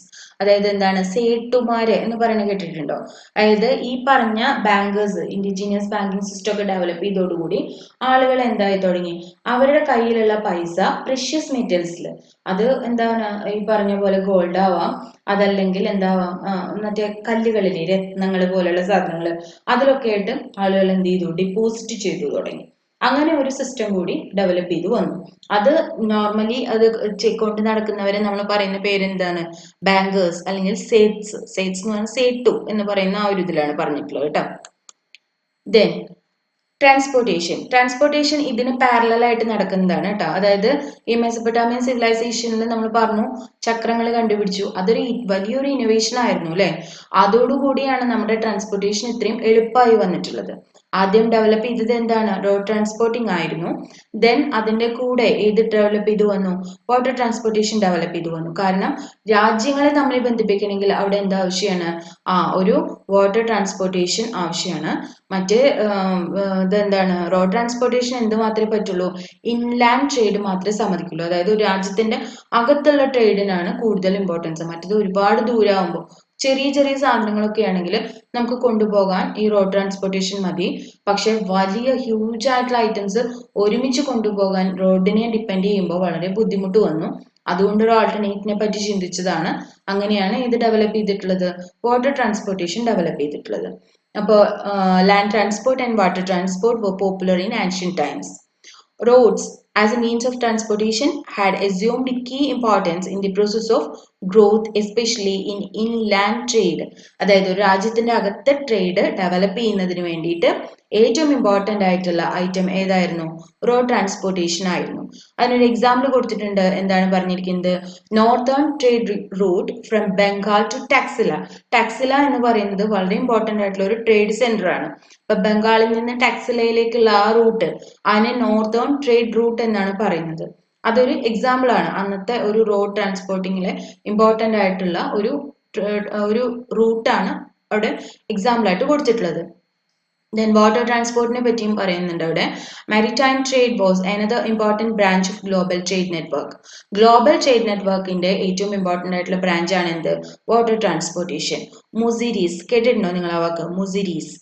അതായത് എന്താണ് സേട്ടുമാര് എന്ന് പറയുന്നത് കേട്ടിട്ടുണ്ടോ? അതായത് ഈ പറഞ്ഞ ബാങ്കേഴ്സ്, ഇൻഡിജീനിയസ് ബാങ്കിങ് സിസ്റ്റം ഒക്കെ ഡെവലപ്പ് ചെയ്തോടുകൂടി ആളുകൾ എന്തായി തുടങ്ങി? അവരുടെ കയ്യിലുള്ള പൈസ പ്രഷ്യസ് മെറ്റൽസിൽ, അത് എന്താണ് ഈ പറഞ്ഞ പോലെ ഗോൾഡ് ആവാം, അതല്ലെങ്കിൽ എന്താവാം മറ്റേ കല്ലുകളിലെ രത്നങ്ങൾ പോലെയുള്ള സാധനങ്ങൾ, അതിലൊക്കെ ആയിട്ട് ആളുകൾ എന്ത് ചെയ്തു? ഡിപ്പോസിറ്റ് ചെയ്തു തുടങ്ങി. അങ്ങനെ ഒരു സിസ്റ്റം കൂടി ഡെവലപ്പ് ചെയ്തു വന്നു. അത് നോർമലി അത് കൊണ്ട് നടക്കുന്നവരെ നമ്മൾ പറയുന്ന പേരെന്താണ്? ബാങ്കേഴ്സ് അല്ലെങ്കിൽ സേറ്റ്സ്. സേറ്റ്സ് എന്ന് പറഞ്ഞാൽ സേട്ടു എന്ന് പറയുന്ന ആ ഒരു ഇതിലാണ് പറഞ്ഞിട്ടുള്ളത് കേട്ടോ. ദെൻ ട്രാൻസ്പോർട്ടേഷൻ ഇതിന് പാരലൽ ആയിട്ട് നടക്കുന്നതാണ് കേട്ടോ. അതായത് ഈ മെസപ്പൊട്ടാമിയൻ സിവിലൈസേഷനിൽ നമ്മൾ പറഞ്ഞു ചക്രങ്ങൾ കണ്ടുപിടിച്ചു, അതൊരു വലിയൊരു ഇന്നോവേഷൻ ആയിരുന്നു അല്ലെ. അതോടുകൂടിയാണ് നമ്മുടെ ട്രാൻസ്പോർട്ടേഷൻ ഇത്രയും എളുപ്പമായി വന്നിട്ടുള്ളത്. ആദ്യം ഡെവലപ്പ് ചെയ്തത് എന്താണ്? റോഡ് ട്രാൻസ്പോർട്ടിംഗ് ആയിരുന്നു. ദെൻ അതിന്റെ കൂടെ ഏത് ഡെവലപ്പ് ചെയ്തു വന്നു? വാട്ടർ ട്രാൻസ്പോർട്ടേഷൻ ഡെവലപ്പ് ചെയ്തു വന്നു. കാരണം രാജ്യങ്ങളെ തമ്മിൽ ബന്ധിപ്പിക്കണമെങ്കിൽ അവിടെ എന്താ ആവശ്യമാണ്? ഒരു വാട്ടർ ട്രാൻസ്പോർട്ടേഷൻ ആവശ്യമാണ്. മറ്റേ ഇതെന്താണ്? റോഡ് ട്രാൻസ്പോർട്ടേഷൻ എന്ത് മാത്രമേ പറ്റുള്ളൂ? ഇൻലാൻഡ് ട്രേഡ് മാത്രമേ സമ്മതിക്കുള്ളൂ. അതായത് ഒരു രാജ്യത്തിന്റെ അകത്തുള്ള ട്രേഡിനാണ് കൂടുതൽ ഇമ്പോർട്ടൻസ്. മറ്റത് ഒരുപാട് ദൂരമാകുമ്പോൾ ചെറിയ ചെറിയ സാധനങ്ങളൊക്കെ ആണെങ്കിൽ നമുക്ക് കൊണ്ടുപോകാൻ ഈ റോഡ് ട്രാൻസ്പോർട്ടേഷൻ മതി. പക്ഷെ വലിയ ഹ്യൂജ് ആയിട്ടുള്ള ഐറ്റംസ് ഒരുമിച്ച് കൊണ്ടുപോകാൻ റോഡിനെ ഡിപ്പെൻഡ് ചെയ്യുമ്പോൾ വളരെ ബുദ്ധിമുട്ട് വന്നു. അതുകൊണ്ട് ഒരു ആൾട്ടർനേറ്റിനെ പറ്റി ചിന്തിച്ചതാണ്. അങ്ങനെയാണ് ഇത് ഡെവലപ്പ് ചെയ്തിട്ടുള്ളത്, വാട്ടർ ട്രാൻസ്പോർട്ടേഷൻ ഡെവലപ്പ് ചെയ്തിട്ടുള്ളത്. അപ്പോൾ land transport and water transport were popular in ancient times. Roads as a means of transportation had assumed key importance in the process of growth, especially in inland trade. അതായത് ഒരു രാജ്യത്തിന്റെ അകത്തെ ട്രേഡ് ഡെവലപ്പ് ചെയ്യുന്നതിന് വേണ്ടിയിട്ട് ഏറ്റവും ഇമ്പോർട്ടൻ്റ് ആയിട്ടുള്ള ഐറ്റം ഏതായിരുന്നു? റോഡ് ട്രാൻസ്പോർട്ടേഷൻ ആയിരുന്നു. അതിനൊരു എക്സാമ്പിൾ കൊടുത്തിട്ടുണ്ട്. എന്താണ് പറഞ്ഞിരിക്കുന്നത്? Northern trade route from Bengal to Taxila. Taxila എന്ന് പറയുന്നത് വളരെ ഇമ്പോർട്ടൻ്റ് ആയിട്ടുള്ള ഒരു ട്രേഡ് സെന്റർ ആണ്. ഇപ്പൊ ബംഗാളിൽ നിന്ന് ടാക്സിലയിലേക്കുള്ള ആ റൂട്ട്, അതിനെ നോർത്തേൺ ട്രേഡ് റൂട്ട് എന്നാണ് പറയുന്നത്. അതൊരു എക്സാമ്പിൾ ആണ്. അന്നത്തെ ഒരു റോഡ് ട്രാൻസ്പോർട്ടിങ്ങിലെ ഇമ്പോർട്ടൻ്റ് ആയിട്ടുള്ള ഒരു റൂട്ടാണ് അവിടെ എക്സാമ്പിൾ ആയിട്ട് കൊടുത്തിട്ടുള്ളത്. ദെൻ വാട്ടർ ട്രാൻസ്പോർട്ടിനെ പറ്റിയും പറയുന്നുണ്ട് അവിടെ. Maritime trade was another important branch of global trade network. Global trade നെറ്റ്വർക്കിന്റെ ഏറ്റവും ഇമ്പോർട്ടൻ്റ് ആയിട്ടുള്ള ബ്രാഞ്ച് ആണ് എന്ത്? Water transportation. മുസിരീസ് കേട്ടിട്ടുണ്ടോ നിങ്ങൾ ആ വാക്ക്? മുസിരീസ്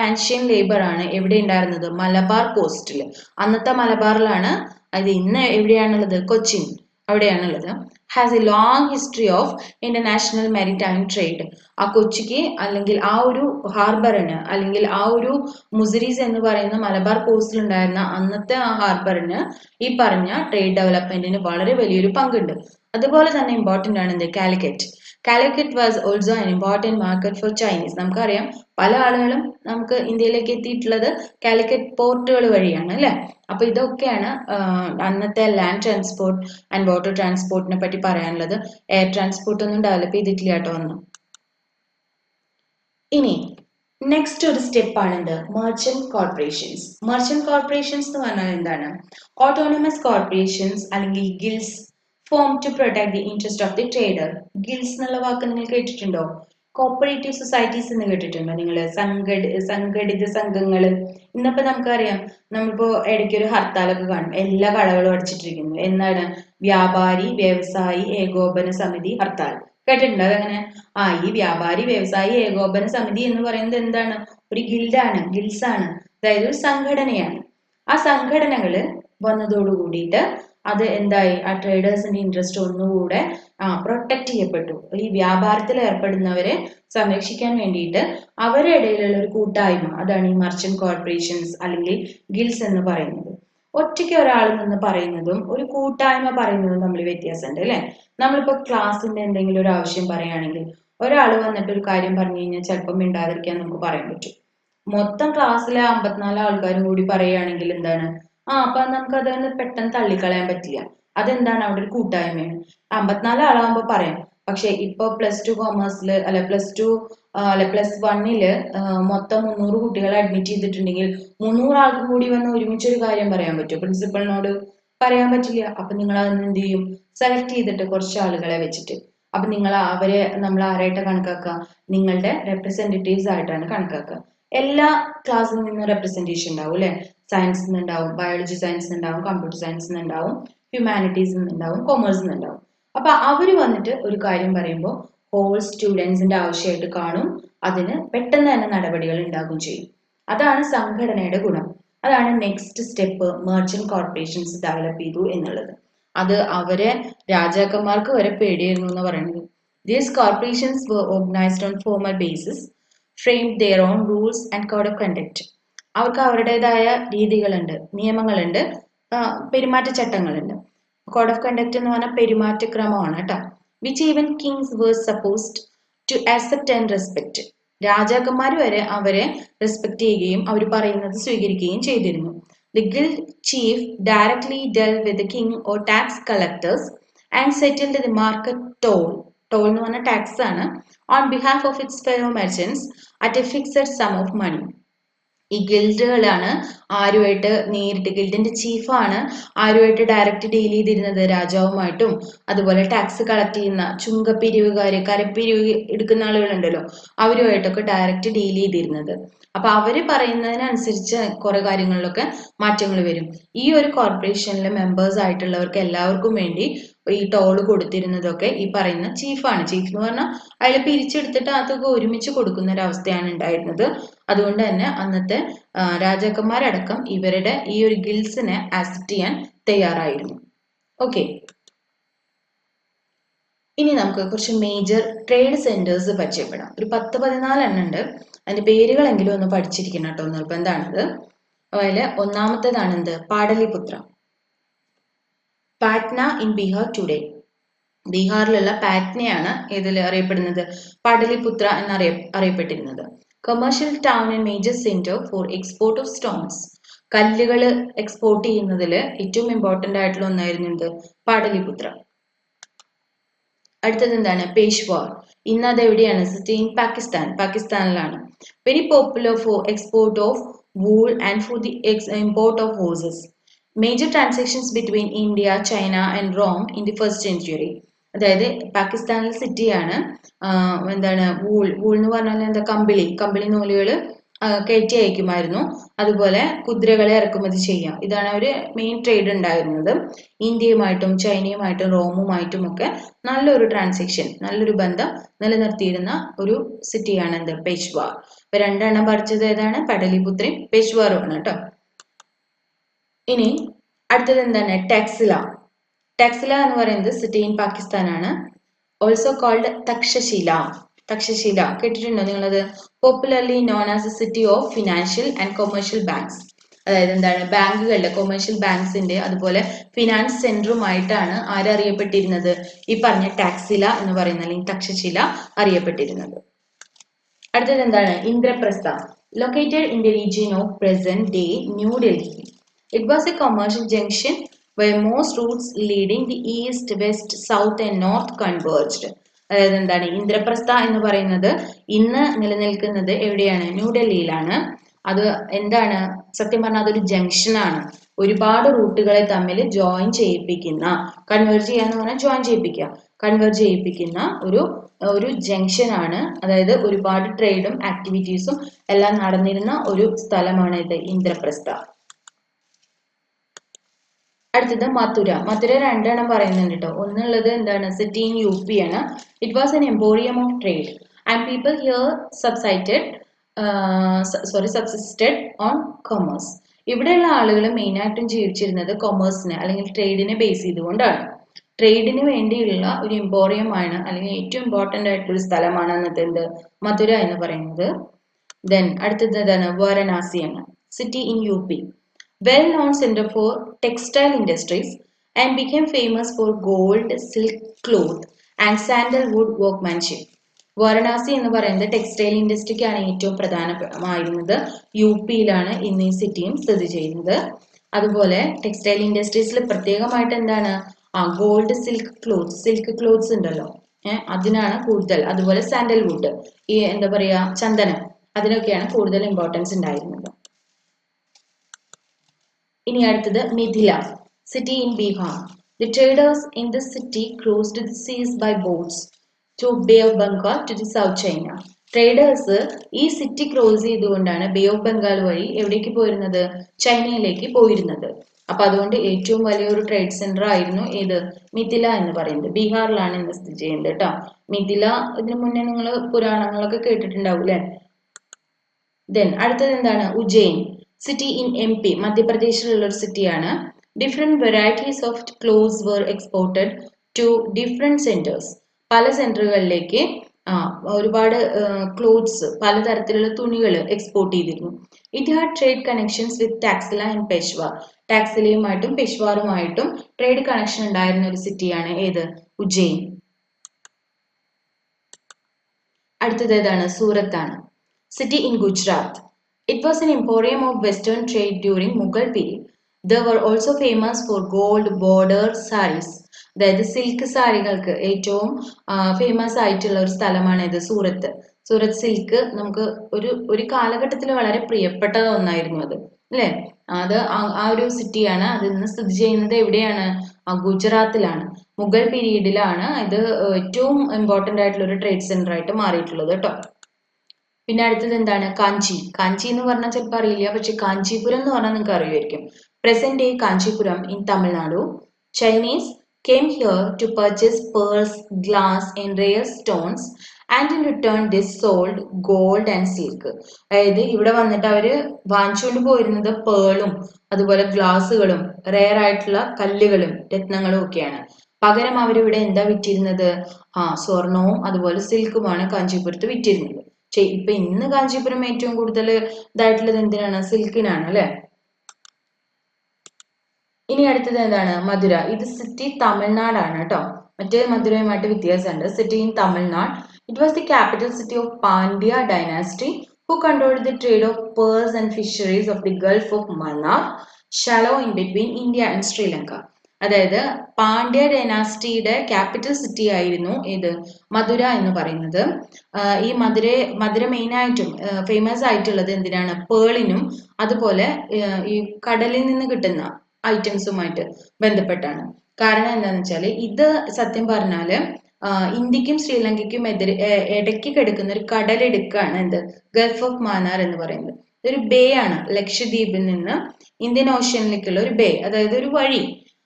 ആൻഷ്യൻ ലേബർ ആണ് എവിടെ ഉണ്ടായിരുന്നത്? മലബാർ കോസ്റ്റിൽ. അന്നത്തെ മലബാറിലാണ്. അത് ഇന്ന് എവിടെയാണുള്ളത്? കൊച്ചിൻ അവിടെയാണുള്ളത്. Has a long history of international maritime trade. ആ കൊച്ചിക്ക് അല്ലെങ്കിൽ ആ ഒരു ഹാർബറിന് അല്ലെങ്കിൽ ആ ഒരു മുസിരീസ് എന്ന് പറയുന്ന മലബാർ കോസ്റ്റിൽ ഉണ്ടായിരുന്ന അന്നത്തെ ആ ഹാർബറിന് ഈ പറഞ്ഞ ട്രേഡ് ഡെവലപ്മെന്റിന് വളരെ വലിയൊരു പങ്കുണ്ട്. അതുപോലെ തന്നെ ഇമ്പോർട്ടൻ്റ് ആണ് എന്ത്? Calicut. Calicut was also an important market for Chinese. നമുക്കറിയാം പല ആളുകളും നമുക്ക് ഇന്ത്യയിലേക്ക് എത്തിയിട്ടുള്ളത് കാലിക്കറ്റ് പോർട്ടുകൾ വഴിയാണ് അല്ലെ. അപ്പൊ ഇതൊക്കെയാണ് അന്നത്തെ ലാൻഡ് ട്രാൻസ്പോർട്ട് ആൻഡ് വാട്ടർ ട്രാൻസ്പോർട്ടിനെ പറ്റി പറയാനുള്ളത്. എയർ ട്രാൻസ്പോർട്ട് ഒന്നും ഡെവലപ്പ് ചെയ്തിട്ടില്ല കേട്ടോ ഒന്നും. ഇനി നെക്സ്റ്റ് ഒരു സ്റ്റെപ്പ് ആണ് എന്ത്? Merchant corporations. മെർച്ചന്റ് കോർപ്പറേഷൻസ് എന്ന് പറഞ്ഞാൽ എന്താണ്? ഓട്ടോണമസ് കോർപ്പറേഷൻസ് അല്ലെങ്കിൽ guilds form to protect the interest of the trader. Guilds എന്നുള്ള വാക്ക് നിങ്ങൾ കേട്ടിട്ടുണ്ടോ? കോപ്പറേറ്റീവ് സൊസൈറ്റീസ് എന്ന് കേട്ടിട്ടുണ്ടോ നിങ്ങൾ? സംഘടിത സംഘങ്ങൾ. ഇന്നിപ്പോ നമുക്കറിയാം, നമ്മളിപ്പോ ഇടയ്ക്ക് ഒരു ഹർത്താലൊക്കെ കാണും, എല്ലാ കടകളും അടച്ചിട്ടിരിക്കുന്നു. എന്താണ്? വ്യാപാരി വ്യവസായി ഏകോപന സമിതി ഹർത്താൽ. കേട്ടിട്ടുണ്ടോ അതങ്ങനെ? ഈ വ്യാപാരി വ്യവസായി ഏകോപന സമിതി എന്ന് പറയുന്നത് എന്താണ്? ഒരു ഗിൽഡാണ്, ഗിൽസ് ആണ്. അതായത് ഒരു സംഘടനയാണ്. ആ സംഘടനകള് വന്നതോടു കൂടിയിട്ട് അത് എന്തായി? ആ ട്രേഡേഴ്സിന്റെ ഇൻട്രസ്റ്റ് ഒന്നുകൂടെ പ്രൊട്ടക്ട് ചെയ്യപ്പെട്ടു. ഈ വ്യാപാരത്തിൽ ഏർപ്പെടുന്നവരെ സംരക്ഷിക്കാൻ വേണ്ടിയിട്ട് അവരുടെ ഇടയിലുള്ള ഒരു കൂട്ടായ്മ, അതാണ് ഈ മർച്ചന്റ് കോർപ്പറേഷൻസ് അല്ലെങ്കിൽ ഗിൽസ് എന്ന് പറയുന്നത്. ഒറ്റയ്ക്ക് ഒരാൾ നിന്ന് പറയുന്നതും ഒരു കൂട്ടായ്മ പറയുന്നതും തമ്മിൽ വ്യത്യാസമുണ്ട് അല്ലെ. നമ്മളിപ്പോ ക്ലാസ്സിന്റെ എന്തെങ്കിലും ഒരു ആവശ്യം പറയുകയാണെങ്കിൽ ഒരാൾ വന്നിട്ട് ഒരു കാര്യം പറഞ്ഞു കഴിഞ്ഞാൽ ചിലപ്പം മിണ്ടാതിരിക്കാൻ നമുക്ക് പറയാൻ പറ്റും. മൊത്തം ക്ലാസ്സിലെ 54 ആൾക്കാരും കൂടി പറയുകയാണെങ്കിൽ എന്താണ്? അപ്പൊ നമുക്ക് അതൊന്ന് പെട്ടെന്ന് തള്ളിക്കളയാൻ പറ്റില്ല. അതെന്താണ്, അവിടെ ഒരു കൂട്ടായ്മയാണ്. 54 ആളാകുമ്പോ പറയാം. പക്ഷെ ഇപ്പൊ +2 കോമേഴ്സില് അല്ല +1-ല് മൊത്തം 300 കുട്ടികളെ അഡ്മിറ്റ് ചെയ്തിട്ടുണ്ടെങ്കിൽ 300 ആൾക്കും കൂടി വന്ന് ഒരുമിച്ചൊരു കാര്യം പറയാൻ പറ്റുമോ പ്രിൻസിപ്പളിനോട്? പറയാൻ പറ്റില്ല. അപ്പൊ നിങ്ങൾ അതൊന്ന് എന്ത് ചെയ്യും, സെലക്ട് ചെയ്തിട്ട് കുറച്ച് ആളുകളെ വെച്ചിട്ട്, അപ്പൊ നമ്മൾ ആരായിട്ട് കണക്കാക്കുക, നിങ്ങളുടെ റെപ്രസെന്റേറ്റീവ്സ് ആയിട്ടാണ് കണക്കാക്കുക. എല്ലാ ക്ലാസ്സിൽ നിന്നും റെപ്രസെന്റേഷൻ ഉണ്ടാവും അല്ലെ. സയൻസിൽ നിന്നുണ്ടാവും, ബയോളജി സയൻസിൽ നിന്നുണ്ടാവും, കമ്പ്യൂട്ടർ സയൻസിൽ നിന്നുണ്ടാവും, ഹ്യൂമാനിറ്റീസിൽ നിന്നുണ്ടാവും, കൊമേഴ്സിൽ നിന്നുണ്ടാവും. അപ്പൊ അവര് വന്നിട്ട് ഒരു കാര്യം പറയുമ്പോൾ ഹോൾ സ്റ്റുഡൻസിന്റെ ആവശ്യമായിട്ട് കാണും. അതിന് പെട്ടെന്ന് തന്നെ നടപടികൾ ഉണ്ടാകും ചെയ്യും. അതാണ് സംഘടനയുടെ ഗുണം. അതാണ് next step merchant corporations develop ചെയ്തു എന്നുള്ളത്. അത് അവരെ രാജാക്കന്മാർക്ക് വരെ പേടിയായിരുന്നു എന്ന് പറയുന്നത്. These corporations were organized on formal basis, framed their own rules and code of conduct. അവർക്ക് അവരുടേതായ രീതികളുണ്ട്, നിയമങ്ങളുണ്ട്, പെരുമാറ്റച്ചട്ടങ്ങളുണ്ട്. കോഡ് ഓഫ് കണ്ടക്ട് എന്ന് പറഞ്ഞാൽ പെരുമാറ്റക്രമമാണ് കേട്ടോ. Which even Kings were supposed to accept and respect. രാജാക്കന്മാർ വരെ അവരെ റെസ്പെക്ട് ചെയ്യുകയും അവർ പറയുന്നത് സ്വീകരിക്കുകയും ചെയ്തിരുന്നു. The guild chief directly dealt with the king or tax collectors and settled the market toll. Toll എന്ന് പറഞ്ഞാൽ ടാക്സ് ആണ്. On behalf of its fellow merchants at a fixed sum of money. ഈ ഗിൽഡുകളാണ് ആരുമായിട്ട് നേരിട്ട്, ഗിൽഡിന്റെ ചീഫാണ് ആരുമായിട്ട് ഡയറക്റ്റ് ഡീൽ ചെയ്തിരുന്നത്, രാജാവുമായിട്ടും അതുപോലെ ടാക്സ് കളക്ട് ചെയ്യുന്ന ചുങ്കപ്പിരിവുകാര്, കരപ്പിരിവ് എടുക്കുന്ന ആളുകളുണ്ടല്ലോ, അവരുമായിട്ടൊക്കെ ഡയറക്റ്റ് ഡീൽ ചെയ്തിരുന്നത്. അപ്പൊ അവര് പറയുന്നതിനനുസരിച്ച് കുറെ കാര്യങ്ങളിലൊക്കെ മാറ്റങ്ങൾ വരും. ഈ ഒരു കോർപ്പറേഷനിലെ മെമ്പേഴ്സ് ആയിട്ടുള്ളവർക്ക് എല്ലാവർക്കും വേണ്ടി ഈ ടോള് കൊടുത്തിരുന്നതൊക്കെ ഈ പറയുന്ന ചീഫാണ്. ചീഫ് എന്ന് പറഞ്ഞാൽ അയാൾ പിരിച്ചെടുത്തിട്ട് അതൊക്കെ ഒരുമിച്ച് കൊടുക്കുന്ന ഒരു അവസ്ഥയാണ് ഉണ്ടായിരുന്നത്. അതുകൊണ്ട് തന്നെ അന്നത്തെ രാജാക്കന്മാരടക്കം ഇവരുടെ ഈ ഒരു ഗിൽഡ്സിനെ ആക്സെപ്റ്റ് ചെയ്യാൻ തയ്യാറായിരുന്നു. ഓക്കെ, ഇനി നമുക്ക് കുറച്ച് മേജർ ട്രേഡ് സെന്റേഴ്സ് പരിചയപ്പെടാം. ഒരു 10-14 എണ്ണം ഉണ്ട്. അതിന്റെ പേരുകളെങ്കിലും ഒന്ന് പഠിച്ചിരിക്കണം കേട്ടോ, നിർബന്ധമാണിത്. അതിൽ ഒന്നാമത്തേതാണ് എന്ത്, പാടലിപുത്ര. Patna in Bihar today. ബീഹാറിലുള്ള പാറ്റ്നയാണ് ഇതിൽ അറിയപ്പെടുന്നത് പാടലിപുത്ര അറിയപ്പെട്ടിരുന്നത്. Commercial town and major centre for export of stones. കല്ലുകൾ എക്സ്പോർട്ട് ചെയ്യുന്നതിൽ ഏറ്റവും ഇമ്പോർട്ടന്റ് ആയിട്ടുള്ള ഒന്നായിരുന്നു എന്ത്, പാടലിപുത്ര. അടുത്തത് എന്താണ്, പേഷ്വാർ. ഇന്ന് അത് എവിടെയാണ്, സിറ്റി ഇൻ പാകിസ്ഥാനിലാണ്. Very popular for export of wool and for the import of horses. Major transactions between India, China and Rome in the first century. അതായത് പാകിസ്ഥാനിലെ സിറ്റിയാണ്. എന്താണ് വൂൾ എന്ന് പറഞ്ഞാൽ എന്താ, കമ്പിളി നൂലുകൾ കയറ്റി അയക്കുമായിരുന്നു. അതുപോലെ കുതിരകളെ ഇറക്കുമതി ചെയ്യാം. ഇതാണ് ഒരു മെയിൻ ട്രേഡ് ഉണ്ടായിരുന്നത്. ഇന്ത്യയുമായിട്ടും ചൈനയുമായിട്ടും റോമുമായിട്ടും ഒക്കെ നല്ലൊരു ട്രാൻസാക്ഷൻ, നല്ലൊരു ബന്ധം നിലനിർത്തിയിരുന്ന ഒരു സിറ്റിയാണ് എന്ത്, പേഷ്വാർ. ഇപ്പൊ 2 എണ്ണം പഠിച്ചത് ഏതാണ്, പടലിപുത്രയും പേഷ്വാറുമാണ് കേട്ടോ. ഇനി അടുത്തത് എന്താണ്, ടാക്സില. ടാക്സില എന്ന് പറയുന്നത് സിറ്റി ഇൻ പാകിസ്ഥാനാണ്. Also called Takshashila. തക്ഷശില കേട്ടിട്ടുണ്ടോ നിങ്ങളത്? Popularly known as a city of financial and commercial banks. അതായത് എന്താണ്, ബാങ്കുകളുടെ, കൊമേഴ്ഷ്യൽ ബാങ്ക്സിന്റെ അതുപോലെ ഫിനാൻസ് സെന്ററുമായിട്ടാണ് ആരറിയപ്പെട്ടിരുന്നത്, ഈ പറഞ്ഞ ടാക്സില എന്ന് പറയുന്ന അല്ലെങ്കിൽ തക്ഷശില അറിയപ്പെട്ടിരുന്നത്. അടുത്തത് എന്താണ്, Indraprastha. Located in the region of present day new Delhi. It was a commercial junction where most routes leading the east, west, south and north converged. അതായത് എന്താണ്, ഇന്ദ്രപ്രസ്ഥ എന്ന് പറയുന്നത് ഇന്ന് നിലനിൽക്കുന്നത് എവിടെയാണ്, ന്യൂഡൽഹിയിലാണ്. അത് എന്താണ്, സത്യം പറഞ്ഞാൽ അതൊരു ജംഗ്ഷനാണ്. ഒരുപാട് റൂട്ടുകളെ തമ്മിൽ ജോയിൻ ചെയ്യിപ്പിക്കുന്ന, കൺവേർജ് ചെയ്യാന്ന് പറഞ്ഞാൽ ജോയിൻ ചെയ്യിപ്പിക്കുക, കൺവേർജ് ചെയ്യിപ്പിക്കുന്ന ഒരു ജംഗ്ഷൻ ആണ്. അതായത് ഒരുപാട് ട്രേഡും ആക്ടിവിറ്റീസും എല്ലാം നടന്നിരുന്ന ഒരു സ്ഥലമാണ് ഇത്, ഇന്ദ്രപ്രസ്ഥ. അടുത്തത് മഥുര. മഥുര 2 എണ്ണം പറയുന്നുണ്ട് കേട്ടോ. ഒന്നുള്ളത് എന്താണ്, സിറ്റി ഇൻ UP ആണ്. It was an emporium of trade and people here subsisted on commerce. ഇവിടെയുള്ള ആളുകൾ മെയിനായിട്ടും ജീവിച്ചിരുന്നത് കൊമേഴ്സിനെ അല്ലെങ്കിൽ ട്രേഡിനെ ബേസ് ചെയ്തുകൊണ്ടാണ്. ട്രേഡിന് വേണ്ടിയുള്ള ഒരു എംപോറിയം ആണ്, അല്ലെങ്കിൽ ഏറ്റവും ഇമ്പോർട്ടന്റ് ആയിട്ടുള്ള ഒരു സ്ഥലമാണ് അന്നത്തെ എന്ത്, മഥുര എന്ന് പറയുന്നത്. ദെൻ അടുത്തത് എന്താണ്, വാരണാസിയാണ്. City in UP. Well-known center for textile industries and became famous for gold, silk cloth and sandalwood workmanship. Varanasi എന്ന് പറയുന്നത് ടെക്സ്റ്റൈൽ ഇൻഡസ്ട്രിക്കാണ് ഏറ്റവും പ്രധാനമായിരുന്നത്. UP-യിലാണ് ഇന്ന് ഈ സിറ്റിയും സ്ഥിതി ചെയ്യുന്നത്. അതുപോലെ ടെക്സ്റ്റൈൽ ഇൻഡസ്ട്രീസിൽ പ്രത്യേകമായിട്ട് എന്താണ് ഗോൾഡ് സിൽക്ക് ക്ലോത്ത്സ് ഉണ്ടല്ലോ, അതിനാണ് കൂടുതൽ. അതുപോലെ സാൻഡൽവുഡ്, ഈ എന്താ പറയാ ചന്ദനം, അതിനൊക്കെയാണ് കൂടുതൽ ഇമ്പോർട്ടൻസ് ഉണ്ടായിരുന്നത്. ഇനി അടുത്തത് Mithila, city in Bihar. The traders in the city crossed the seas by boats to Bay of Bengal to the South China. Traders ഈ സിറ്റി ക്രോസ് ചെയ്തുകൊണ്ടാണ് ബേ ഓഫ് ബംഗാൾ വഴി എവിടേക്ക് പോയിരുന്നത്, ചൈനയിലേക്ക് പോയിരുന്നത്. അപ്പൊ അതുകൊണ്ട് ഏറ്റവും വലിയൊരു ട്രേഡ് സെന്റർ ആയിരുന്നു ഏത്, മിഥില എന്ന് പറയുന്നത്. ബീഹാറിലാണ് ഇന്ന് സ്ഥിതി ചെയ്യുന്നത് കേട്ടോ. മിഥില ഇതിനു മുന്നേ നിങ്ങൾ പുരാണങ്ങളൊക്കെ കേട്ടിട്ടുണ്ടാവും അല്ലെ. ദെൻ അടുത്തത് എന്താണ്, ഉജ്ജയിൻ, സിറ്റി ഇൻ MP, മധ്യപ്രദേശിലുള്ള ഒരു സിറ്റിയാണ്. Different varieties of clothes were exported to different centres. പല സെന്ററുകളിലേക്ക് ഒരുപാട് ക്ലോത്ത്സ്, പലതരത്തിലുള്ള തുണികൾ എക്സ്പോർട്ട് ചെയ്തിരുന്നു. It had trade connections with Taxila and Peshawar. ടാക്സിലയുമായിട്ടും പെഷ്വാറുമായിട്ടും ട്രേഡ് കണക്ഷൻ ഉണ്ടായിരുന്ന ഒരു സിറ്റിയാണ് ഏത്, ഉജ്ജയിൻ. അടുത്തത് ഏതാണ്, സൂറത്താണ്, city in Gujarat. It was an emporium of Western trade during Mughal period. They were also famous for gold bordered sarees. അതായത് സിൽക്ക് സാരികൾക്ക് ഏറ്റവും ഫേമസ് ആയിട്ടുള്ള ഒരു സ്ഥലമാണ് ഇത്, സൂറത്ത്. സൂറത്ത് സിൽക്ക് നമുക്ക് ഒരു കാലഘട്ടത്തിൽ വളരെ പ്രിയപ്പെട്ട ഒന്നായിരുന്നു അത്, അല്ലേ. അത് ആ ഒരു സിറ്റിയാണ്. അത് ഇന്ന് സ്ഥിതി ചെയ്യുന്നത് എവിടെയാണ്, ഗുജറാത്തിലാണ്. മുഗൾ പീരീഡിലാണ് ഇത് ഏറ്റവും ഇമ്പോർട്ടന്റ് ആയിട്ടുള്ള ഒരു ട്രേഡ് സെന്റർ ആയിട്ട് മാറിയിട്ടുള്ളത് കേട്ടോ. പിന്നെ അടുത്തത് എന്താണ്, കാഞ്ചി. കാഞ്ചി എന്ന് പറഞ്ഞാൽ ചിലപ്പോൾ അറിയില്ല, പക്ഷെ കാഞ്ചീപുരം എന്ന് പറഞ്ഞാൽ നിങ്ങൾക്ക് അറിയുമായിരിക്കും. Present day Kanchipuram in Tamil Nadu. Chinese came here to purchase pearls, glass and rare stones, and in return they sold gold and silk. അതായത് ഇവിടെ വന്നിട്ട് അവര് വാങ്ങിച്ചുകൊണ്ട് പോയിരുന്നത് പേളും അതുപോലെ ഗ്ലാസുകളും റെയർ ആയിട്ടുള്ള കല്ലുകളും രത്നങ്ങളും ഒക്കെയാണ്. പകരം അവരിവിടെ എന്താ വിറ്റിരുന്നത്, സ്വർണവും അതുപോലെ സിൽക്കുമാണ് കാഞ്ചീപുരത്ത് വിറ്റിരുന്നത്. ഇപ്പൊ ഇന്ന് കാഞ്ചീപുരം ഏറ്റവും കൂടുതൽ ഇതായിട്ടുള്ളത് എന്തിനാണ്, സിൽക്കിനാണ് അല്ലെ. ഇനി അടുത്തത് എന്താണ്, മധുര. ഇത് സിറ്റി തമിഴ്നാടാണ് കേട്ടോ. മറ്റേ മധുരയുമായിട്ട് വ്യത്യാസമുണ്ട്. City in Tamil Nadu. It was the capital city of Pandya dynasty who controlled the trade off purse and fisheries of the Gulf of Mannar, shallow in between India and Sri Lanka. അതായത് പാണ്ഡ്യ ഡൈനാസ്റ്റിയുടെ ക്യാപിറ്റൽ സിറ്റി ആയിരുന്നു ഏത്, മധുര എന്ന് പറയുന്നത്. ഈ മധുര മെയിൻ ആയിട്ടും ഫേമസ് ആയിട്ടുള്ളത് എന്തിനാണ്, പേളിനും അതുപോലെ ഈ കടലിൽ നിന്ന് കിട്ടുന്ന ഐറ്റംസുമായിട്ട് ബന്ധപ്പെട്ടാണ്. കാരണം എന്താണെന്ന് വെച്ചാൽ ഇത് സത്യം പറഞ്ഞാല് ഇന്ത്യക്കും ശ്രീലങ്കയ്ക്കും ഇടയ്ക്ക് കിടക്കുന്ന ഒരു കടലിടുക്കാണ് എന്ത്, ഗൾഫ് ഓഫ് മാന്നാർ എന്ന് പറയുന്നത്. ഇതൊരു ബേ ആണ്, ലക്ഷദ്വീപിൽ നിന്ന് ഇന്ത്യൻ ഓഷ്യനിലേക്കുള്ള ഒരു ബേ, അതായത് ഒരു വഴി.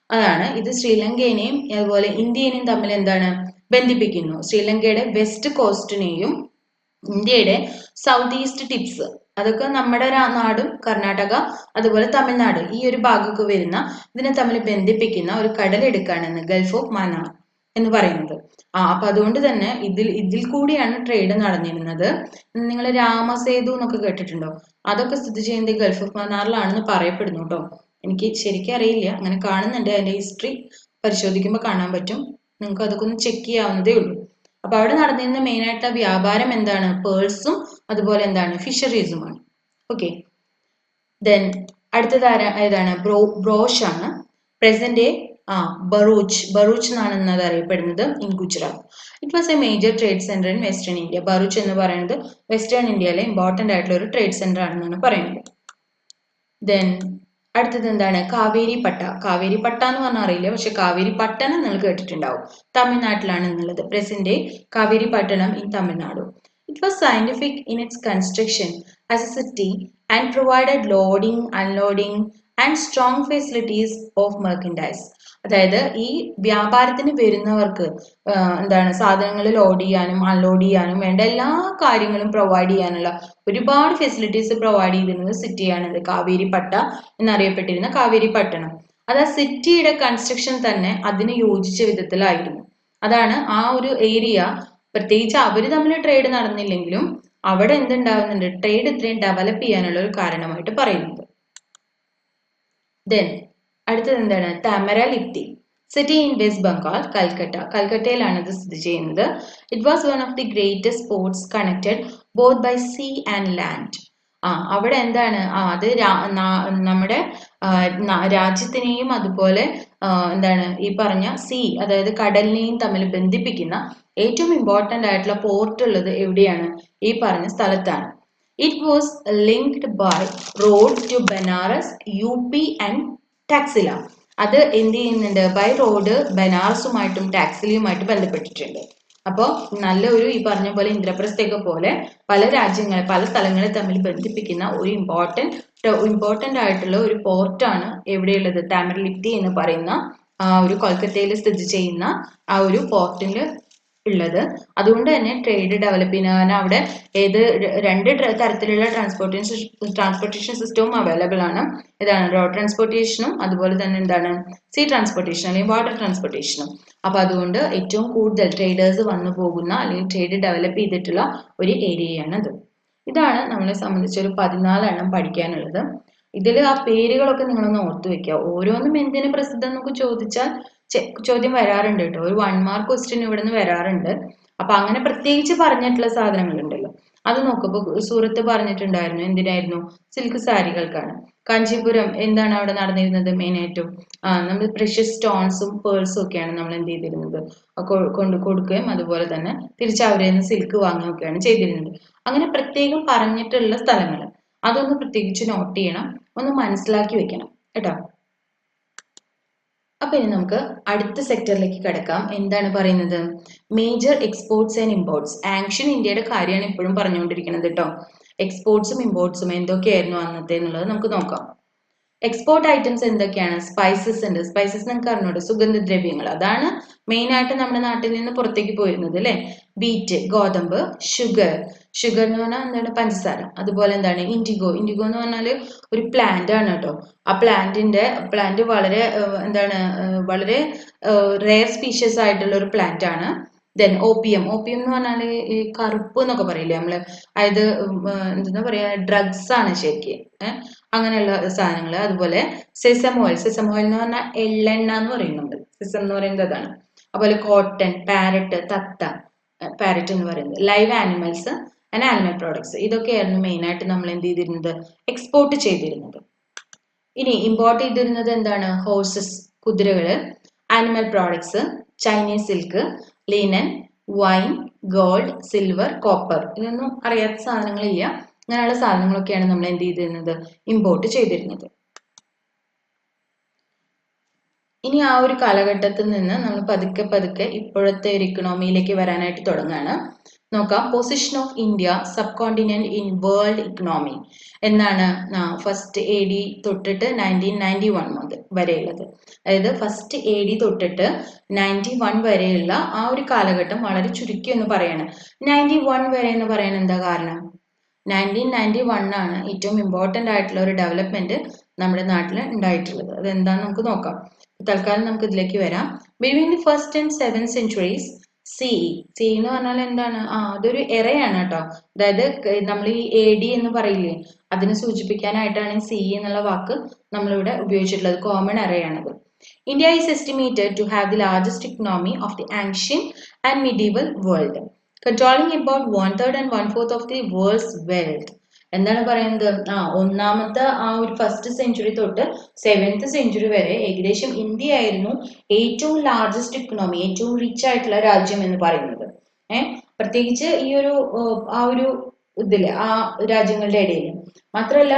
അതാണ് ഇത് ശ്രീലങ്കേനെയും അതുപോലെ ഇന്ത്യനെയും തമ്മിൽ എന്താണ് ബന്ധിപ്പിക്കുന്നു. ശ്രീലങ്കയുടെ വെസ്റ്റ് കോസ്റ്റിനെയും ഇന്ത്യയുടെ സൗത്ത് ഈസ്റ്റ് ടിപ്സ്, അതൊക്കെ നമ്മുടെ നാടും കർണാടക അതുപോലെ തമിഴ്നാട് ഈ ഒരു ഭാഗമൊക്കെ വരുന്ന ഇതിനെ തമ്മിൽ ബന്ധിപ്പിക്കുന്ന ഒരു കടലിടുക്കാണ് ഗൾഫ് ഓഫ് മന്നാർ എന്ന് പറയുന്നത്. അപ്പൊ അതുകൊണ്ട് തന്നെ ഇതിൽ കൂടിയാണ് ട്രേഡ് നടന്നിരുന്നത്. നിങ്ങൾ രാമസേതു എന്നൊക്കെ കേട്ടിട്ടുണ്ടോ, അതൊക്കെ സ്ഥിതി ചെയ്യുന്നത് ഗൾഫ് ഓഫ് മന്നാറിലാണെന്ന് പറയപ്പെടുന്നു കേട്ടോ. എനിക്ക് ശരിക്കും അറിയില്ല, അങ്ങനെ കാണുന്നുണ്ട്. അതിന്റെ ഹിസ്റ്ററി പരിശോധിക്കുമ്പോൾ കാണാൻ പറ്റും. നിങ്ങൾക്ക് അതൊക്കെ ഒന്ന് ചെക്ക് ചെയ്യാവുന്നതേ ഉള്ളൂ. അപ്പൊ അവിടെ നടന്നിരുന്ന മെയിൻ ആയിട്ടുള്ള വ്യാപാരം എന്താണ്, പേഴ്സും അതുപോലെ എന്താണ് ഫിഷറീസുമാണ്. ഓക്കെ. ദെൻ അടുത്തത് ഏതാണ്, ബ്രോഷ് ആണ്. പ്രസന്റ് ഡേ ബറൂച്ച് എന്നാണ് ഇന്നത് അറിയപ്പെടുന്നത് in Gujarat. It was A major trade centre in western India. Baruch എന്ന് പറയുന്നത് വെസ്റ്റേൺ ഇന്ത്യയിലെ ഇമ്പോർട്ടന്റ് ആയിട്ടുള്ള ഒരു ട്രേഡ് സെന്റർ ആണെന്നാണ് പറയുന്നത്. ദെൻ അടുത്തത് എന്താണ്, കാവേരിപ്പട്ട. കാവേരിപ്പട്ട എന്ന് പറഞ്ഞാൽ അറിയില്ല, പക്ഷെ കാവേരിപ്പട്ടണം നിങ്ങൾ കേട്ടിട്ടുണ്ടാവും. തമിഴ്നാട്ടിലാണ് എന്നുള്ളത്. Present day Kaveripattanam in Tamil Nadu. It was scientific in its construction as a city and provided loading, unloading and strong facilities of merchandise. അതായത് ഈ വ്യാപാരത്തിന് വരുന്നവർക്ക് എന്താണ് സാധനങ്ങൾ ലോഡ് ചെയ്യാനും അൺലോഡ് ചെയ്യാനും വേണ്ട എല്ലാ കാര്യങ്ങളും പ്രൊവൈഡ് ചെയ്യാനുള്ള ഒരുപാട് ഫെസിലിറ്റീസ് പ്രൊവൈഡ് ചെയ്തിരുന്ന സിറ്റിയാണ് ഇത് കാവേരിപ്പട്ട എന്നറിയപ്പെട്ടിരുന്ന കാവേരിപ്പട്ടണം. അത് ആ സിറ്റിയുടെ കൺസ്ട്രക്ഷൻ തന്നെ അതിന് യോജിച്ച വിധത്തിലായിരുന്നു. അതാണ് ആ ഒരു ഏരിയ, പ്രത്യേകിച്ച് അവര് തമ്മിൽ ട്രേഡ് നടന്നില്ലെങ്കിലും അവിടെ എന്തുണ്ടാവുന്നുണ്ട്, ട്രേഡ് ഇത്രയും ഡെവലപ്പ് ചെയ്യാനുള്ള ഒരു കാരണമായിട്ട് പറയുന്നത്. ദെൻ അടുത്തത് എന്താണ്, Tamralipti. City in West Bengal, Calcutta. കൽക്കട്ടയിലാണ് ഇത് സ്ഥിതി ചെയ്യുന്നത്. It was one of the greatest ports connected both by sea and land. അവിടെ എന്താണ് അത് നമ്മുടെ രാജ്യത്തിനെയും അതുപോലെ എന്താണ് ഈ പറഞ്ഞ അതായത് കടലിനെയും തമ്മിൽ ബന്ധിപ്പിക്കുന്ന ഏറ്റവും ഇമ്പോർട്ടന്റ് ആയിട്ടുള്ള പോർട്ട് ഉള്ളത് എവിടെയാണ്? ഈ പറഞ്ഞ സ്ഥലത്താണ്. It was linked by road to Banaras, UP and Taxila. അത് എന്ത് ചെയ്യുന്നുണ്ട്? ബൈ റോഡ് ബനാറസുമായിട്ടും ടാക്സിലിയുമായിട്ട് ബന്ധപ്പെട്ടിട്ടുണ്ട്. അപ്പോൾ നല്ലൊരു ഈ പറഞ്ഞ പോലെ ഇന്ദ്രപ്രസ്ഥയൊക്കെ പോലെ പല രാജ്യങ്ങളെ പല സ്ഥലങ്ങളെ തമ്മിൽ ബന്ധിപ്പിക്കുന്ന ഒരു ഇമ്പോർട്ടന്റ് ആയിട്ടുള്ള ഒരു പോർട്ടാണ് എവിടെയുള്ളത്? താമരലിപ്തി എന്ന് പറയുന്ന ഒരു കൊൽക്കത്തയിൽ സ്ഥിതി ചെയ്യുന്ന ആ ഒരു പോർട്ടിൽ ഉള്ളത്. അതുകൊണ്ട് തന്നെ ട്രേഡ് ഡെവലപ്പ് ചെയ്യാൻ അവിടെ രണ്ട് തരത്തിലുള്ള ട്രാൻസ്പോർട്ടേഷൻ സിസ്റ്റവും അവൈലബിൾ ആണ്. ഇതാണ് റോഡ് ട്രാൻസ്പോർട്ടേഷനും അതുപോലെ തന്നെ എന്താണ് സീ ട്രാൻസ്പോർട്ടേഷൻ അല്ലെങ്കിൽ വാട്ടർ ട്രാൻസ്പോർട്ടേഷനും. അപ്പൊ അതുകൊണ്ട് ഏറ്റവും കൂടുതൽ ട്രേഡേഴ്സ് വന്നു പോകുന്ന അല്ലെങ്കിൽ ട്രേഡ് ഡെവലപ്പ് ചെയ്തിട്ടുള്ള ഒരു ഏരിയയാണ് അത്. ഇതാണ് നമ്മളെ സംബന്ധിച്ച് ഒരു 14 എണ്ണം പഠിക്കാനുള്ളത്. ഇതിൽ ആ പേരുകളൊക്കെ നിങ്ങളൊന്ന് ഓർത്തു വെക്കുക. ഓരോന്നും എന്തിനു പ്രസിദ്ധം എന്നൊക്കെ ചോദിച്ചാൽ ചോദ്യം വരാറുണ്ട് കേട്ടോ. ഒരു 1 മാർക്ക് ക്വസ്റ്റ്യൻ ഇവിടെ നിന്ന് വരാറുണ്ട്. അപ്പൊ അങ്ങനെ പ്രത്യേകിച്ച് പറഞ്ഞിട്ടുള്ള സാധനങ്ങളുണ്ടല്ലോ, അത് നോക്കുമ്പോൾ സൂറത്ത് പറഞ്ഞിട്ടുണ്ടായിരുന്നു. എന്തിനായിരുന്നു? സിൽക്ക് സാരികൾക്കാണ്. കാഞ്ചീപുരം എന്താണ് അവിടെ നടന്നിരുന്നത്? മെയിൻ ആയിട്ടും നമ്മൾ പ്രഷ്യസ് സ്റ്റോൺസും പേഴ്സും ഒക്കെയാണ് നമ്മൾ എന്ത് ചെയ്തിരുന്നത്? കൊണ്ട് കൊടുക്കുകയും അതുപോലെ തന്നെ തിരിച്ച് അവരിൽ നിന്ന് സിൽക്ക് വാങ്ങുകയൊക്കെയാണ് ചെയ്തിരുന്നത്. അങ്ങനെ പ്രത്യേകം പറഞ്ഞിട്ടുള്ള സ്ഥലങ്ങൾ അതൊന്ന് പ്രത്യേകിച്ച് നോട്ട് ചെയ്യണം, ഒന്ന് മനസ്സിലാക്കി വെക്കണം കേട്ടോ. അപ്പൊ ഇനി നമുക്ക് അടുത്ത സെക്ടറിലേക്ക് കിടക്കാം. എന്താണ് പറയുന്നത്? Major exports and imports. Ancient ഇന്ത്യയുടെ കാര്യമാണ് ഇപ്പോഴും പറഞ്ഞുകൊണ്ടിരിക്കുന്നത് കേട്ടോ. എക്സ്പോർട്സും ഇമ്പോർട്ട്സും എന്തൊക്കെയായിരുന്നു അന്നത്തെ എന്നുള്ളത് നമുക്ക് നോക്കാം. എക്സ്പോർട്ട് ഐറ്റംസ് എന്തൊക്കെയാണ്? സ്പൈസസ് ഉണ്ട്. സ്പൈസസ് നിങ്ങൾക്ക് അറിഞ്ഞൂടെ? സുഗന്ധദ്രവ്യങ്ങൾ. അതാണ് മെയിൻ ആയിട്ട് നമ്മുടെ നാട്ടിൽ നിന്ന് പുറത്തേക്ക് പോയിരുന്നത് അല്ലെ. ബീറ്റ്, ഗോതമ്പ്. ഷുഗർ എന്ന് പറഞ്ഞാൽ എന്താണ്? പഞ്ചസാര. അതുപോലെ എന്താണ്? ഇൻഡിഗോ എന്ന് പറഞ്ഞാല് ഒരു പ്ലാന്റ് ആണ് കേട്ടോ. ആ പ്ലാന്റ് വളരെ എന്താണ് വളരെ റെയർ സ്പീഷ്യസ് ആയിട്ടുള്ള ഒരു പ്ലാന്റ് ആണ്. ദെൻ ഓപ്പിയം എന്ന് പറഞ്ഞാല് ഈ കറുപ്പ് എന്നൊക്കെ പറയില്ലേ നമ്മള്, അതായത് എന്താ പറയാ, ഡ്രഗ്സ് ആണ് ശരിക്കും. അങ്ങനെയുള്ള സാധനങ്ങൾ. അതുപോലെ സെസം ഓയിൽ എന്ന് പറഞ്ഞാൽ എള്ളെണ്ണ എന്ന് പറയുന്നുണ്ട്. സെസം എന്ന് പറയുന്നത് അതാണ്. അതുപോലെ കോട്ടൺ, പാരറ്റ് എന്ന് പറയുന്നത്, live animals and animal products. ഇതൊക്കെയായിരുന്നു മെയിൻ ആയിട്ട് നമ്മൾ എന്ത് ചെയ്തിരുന്നത്? എക്സ്പോർട്ട് ചെയ്തിരുന്നത്. ഇനി ഇമ്പോർട്ട് ചെയ്തിരുന്നത് എന്താണ്? ഹോഴ്സസ്, കുതിരകള്, animal products, Chinese silk, linen, wine, gold, silver, copper. ഇതൊന്നും അറിയാത്ത സാധനങ്ങളില്ല. അങ്ങനെയുള്ള സാധനങ്ങളൊക്കെയാണ് നമ്മൾ എന്ത് ചെയ്തിരുന്നത്? ഇമ്പോർട്ട് ചെയ്തിരുന്നത്. ഇനി ആ ഒരു കാലഘട്ടത്തിൽ നിന്ന് നമ്മൾ പതുക്കെ ഇപ്പോഴത്തെ ഒരു ഇക്കണോമിയിലേക്ക് വരാനായിട്ട് തുടങ്ങുകയാണ്. നോക്കാം. Position of India sub continent in world economy എന്നാണ് ഫസ്റ്റ് AD തൊട്ടിട്ട് 1991 വരെയുള്ളത്. അതായത് ഫസ്റ്റ് AD തൊട്ടിട്ട് 91 വരെയുള്ള ആ ഒരു കാലഘട്ടം വളരെ ചുരുക്കി എന്ന് പറയാണ്. 91 വരെ എന്ന് പറയാൻ എന്താ കാരണം? 1991 ആണ് ഏറ്റവും ഇമ്പോർട്ടന്റ് ആയിട്ടുള്ള ഒരു ഡെവലപ്മെന്റ് നമ്മുടെ നാട്ടിൽ ഉണ്ടായിട്ടുള്ളത്. അതെന്താന്ന് നമുക്ക് നോക്കാം. തൽക്കാലം നമുക്ക് ഇതിലേക്ക് വരാം. Between the first and 7th centuries CE എന്ന് പറഞ്ഞാൽ എന്താണ്? അതൊരു എറയാണ് കേട്ടോ. അതായത് നമ്മൾ ഈ AD എന്ന് പറയില്ലേ, അതിനെ സൂചിപ്പിക്കാനായിട്ടാണ് CE എന്നുള്ള വാക്ക് നമ്മളിവിടെ ഉപയോഗിച്ചിട്ടുള്ളത്. Common എറയാണത്. India is estimated to have the largest economy of the ancient and medieval world, controlling about 1/3 and 1/4 of the world's wealth. എന്താണ് പറയുന്നത്? ഒന്നാമത്തെ ആ ഒരു ഫസ്റ്റ് സെഞ്ചുറി തൊട്ട് 7th century വരെ ഏകദേശം ഇന്ത്യ ആയിരുന്നു ഏറ്റവും ലാർജസ്റ്റ് ഇക്കണോമി, ഏറ്റവും റിച്ച് ആയിട്ടുള്ള രാജ്യം എന്ന് പറയുന്നത്. പ്രത്യേകിച്ച് ഈ ഒരു ആ ഒരു ഇതില് ആ രാജ്യങ്ങളുടെ ഇടയിൽ മാത്രമല്ല,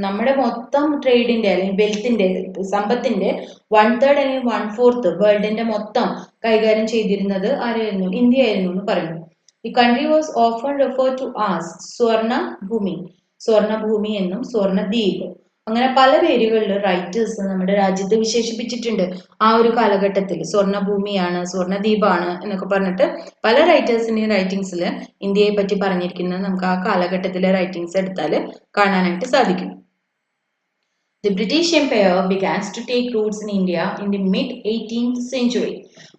നമ്മുടെ മൊത്തം ട്രേഡിന്റെ അല്ലെങ്കിൽ വെൽത്തിന്റെ, സമ്പത്തിന്റെ 1/3 അല്ലെങ്കിൽ 1/4 വേൾഡിന്റെ മൊത്തം കൈകാര്യം ചെയ്തിരുന്നത് ആരായിരുന്നു? ഇന്ത്യ ആയിരുന്നു എന്ന് പറയുന്നു. The country was often referred to as സ്വർണ ഭൂമി എന്നും സ്വർണദ്വീപ്, അങ്ങനെ പല പേരുകളിൽ റൈറ്റേഴ്സ് നമ്മുടെ രാജ്യത്തെ വിശേഷിപ്പിച്ചിട്ടുണ്ട്. ആ ഒരു കാലഘട്ടത്തിൽ സ്വർണഭൂമിയാണ്, സ്വർണദ്വീപാണ് എന്നൊക്കെ പറഞ്ഞിട്ട് പല റൈറ്റേഴ്സിന്റെയും റൈറ്റിംഗ്സിൽ ഇന്ത്യയെ പറ്റി പറഞ്ഞിരിക്കുന്നത് നമുക്ക് ആ കാലഘട്ടത്തിലെ റൈറ്റിംഗ്സ് എടുത്താൽ കാണാനായിട്ട് സാധിക്കും. The British Empire began to take roots in India in the mid-18th century.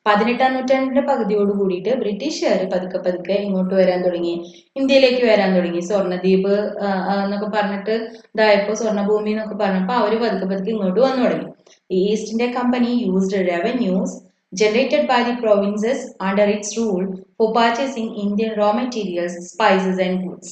18ാം നൂറ്റാണ്ടിന്റെ പകുതിയോട് കൂടിയിട്ട് ബ്രിട്ടീഷുകാർ പതുക്കെ ഇങ്ങോട്ട് വരാൻ തുടങ്ങി, ഇന്ത്യയിലേക്ക് വരാൻ തുടങ്ങി. സ്വർണദ്വീപ് എന്നൊക്കെ പറഞ്ഞിട്ട് ഇതായപ്പോ, സ്വർണഭൂമി എന്നൊക്കെ പറഞ്ഞപ്പോ അവര് പതുക്കെ ഇങ്ങോട്ട് വന്നു തുടങ്ങി. The East India Company used revenues generated by the provinces under its rule for purchasing Indian raw materials, spices and goods.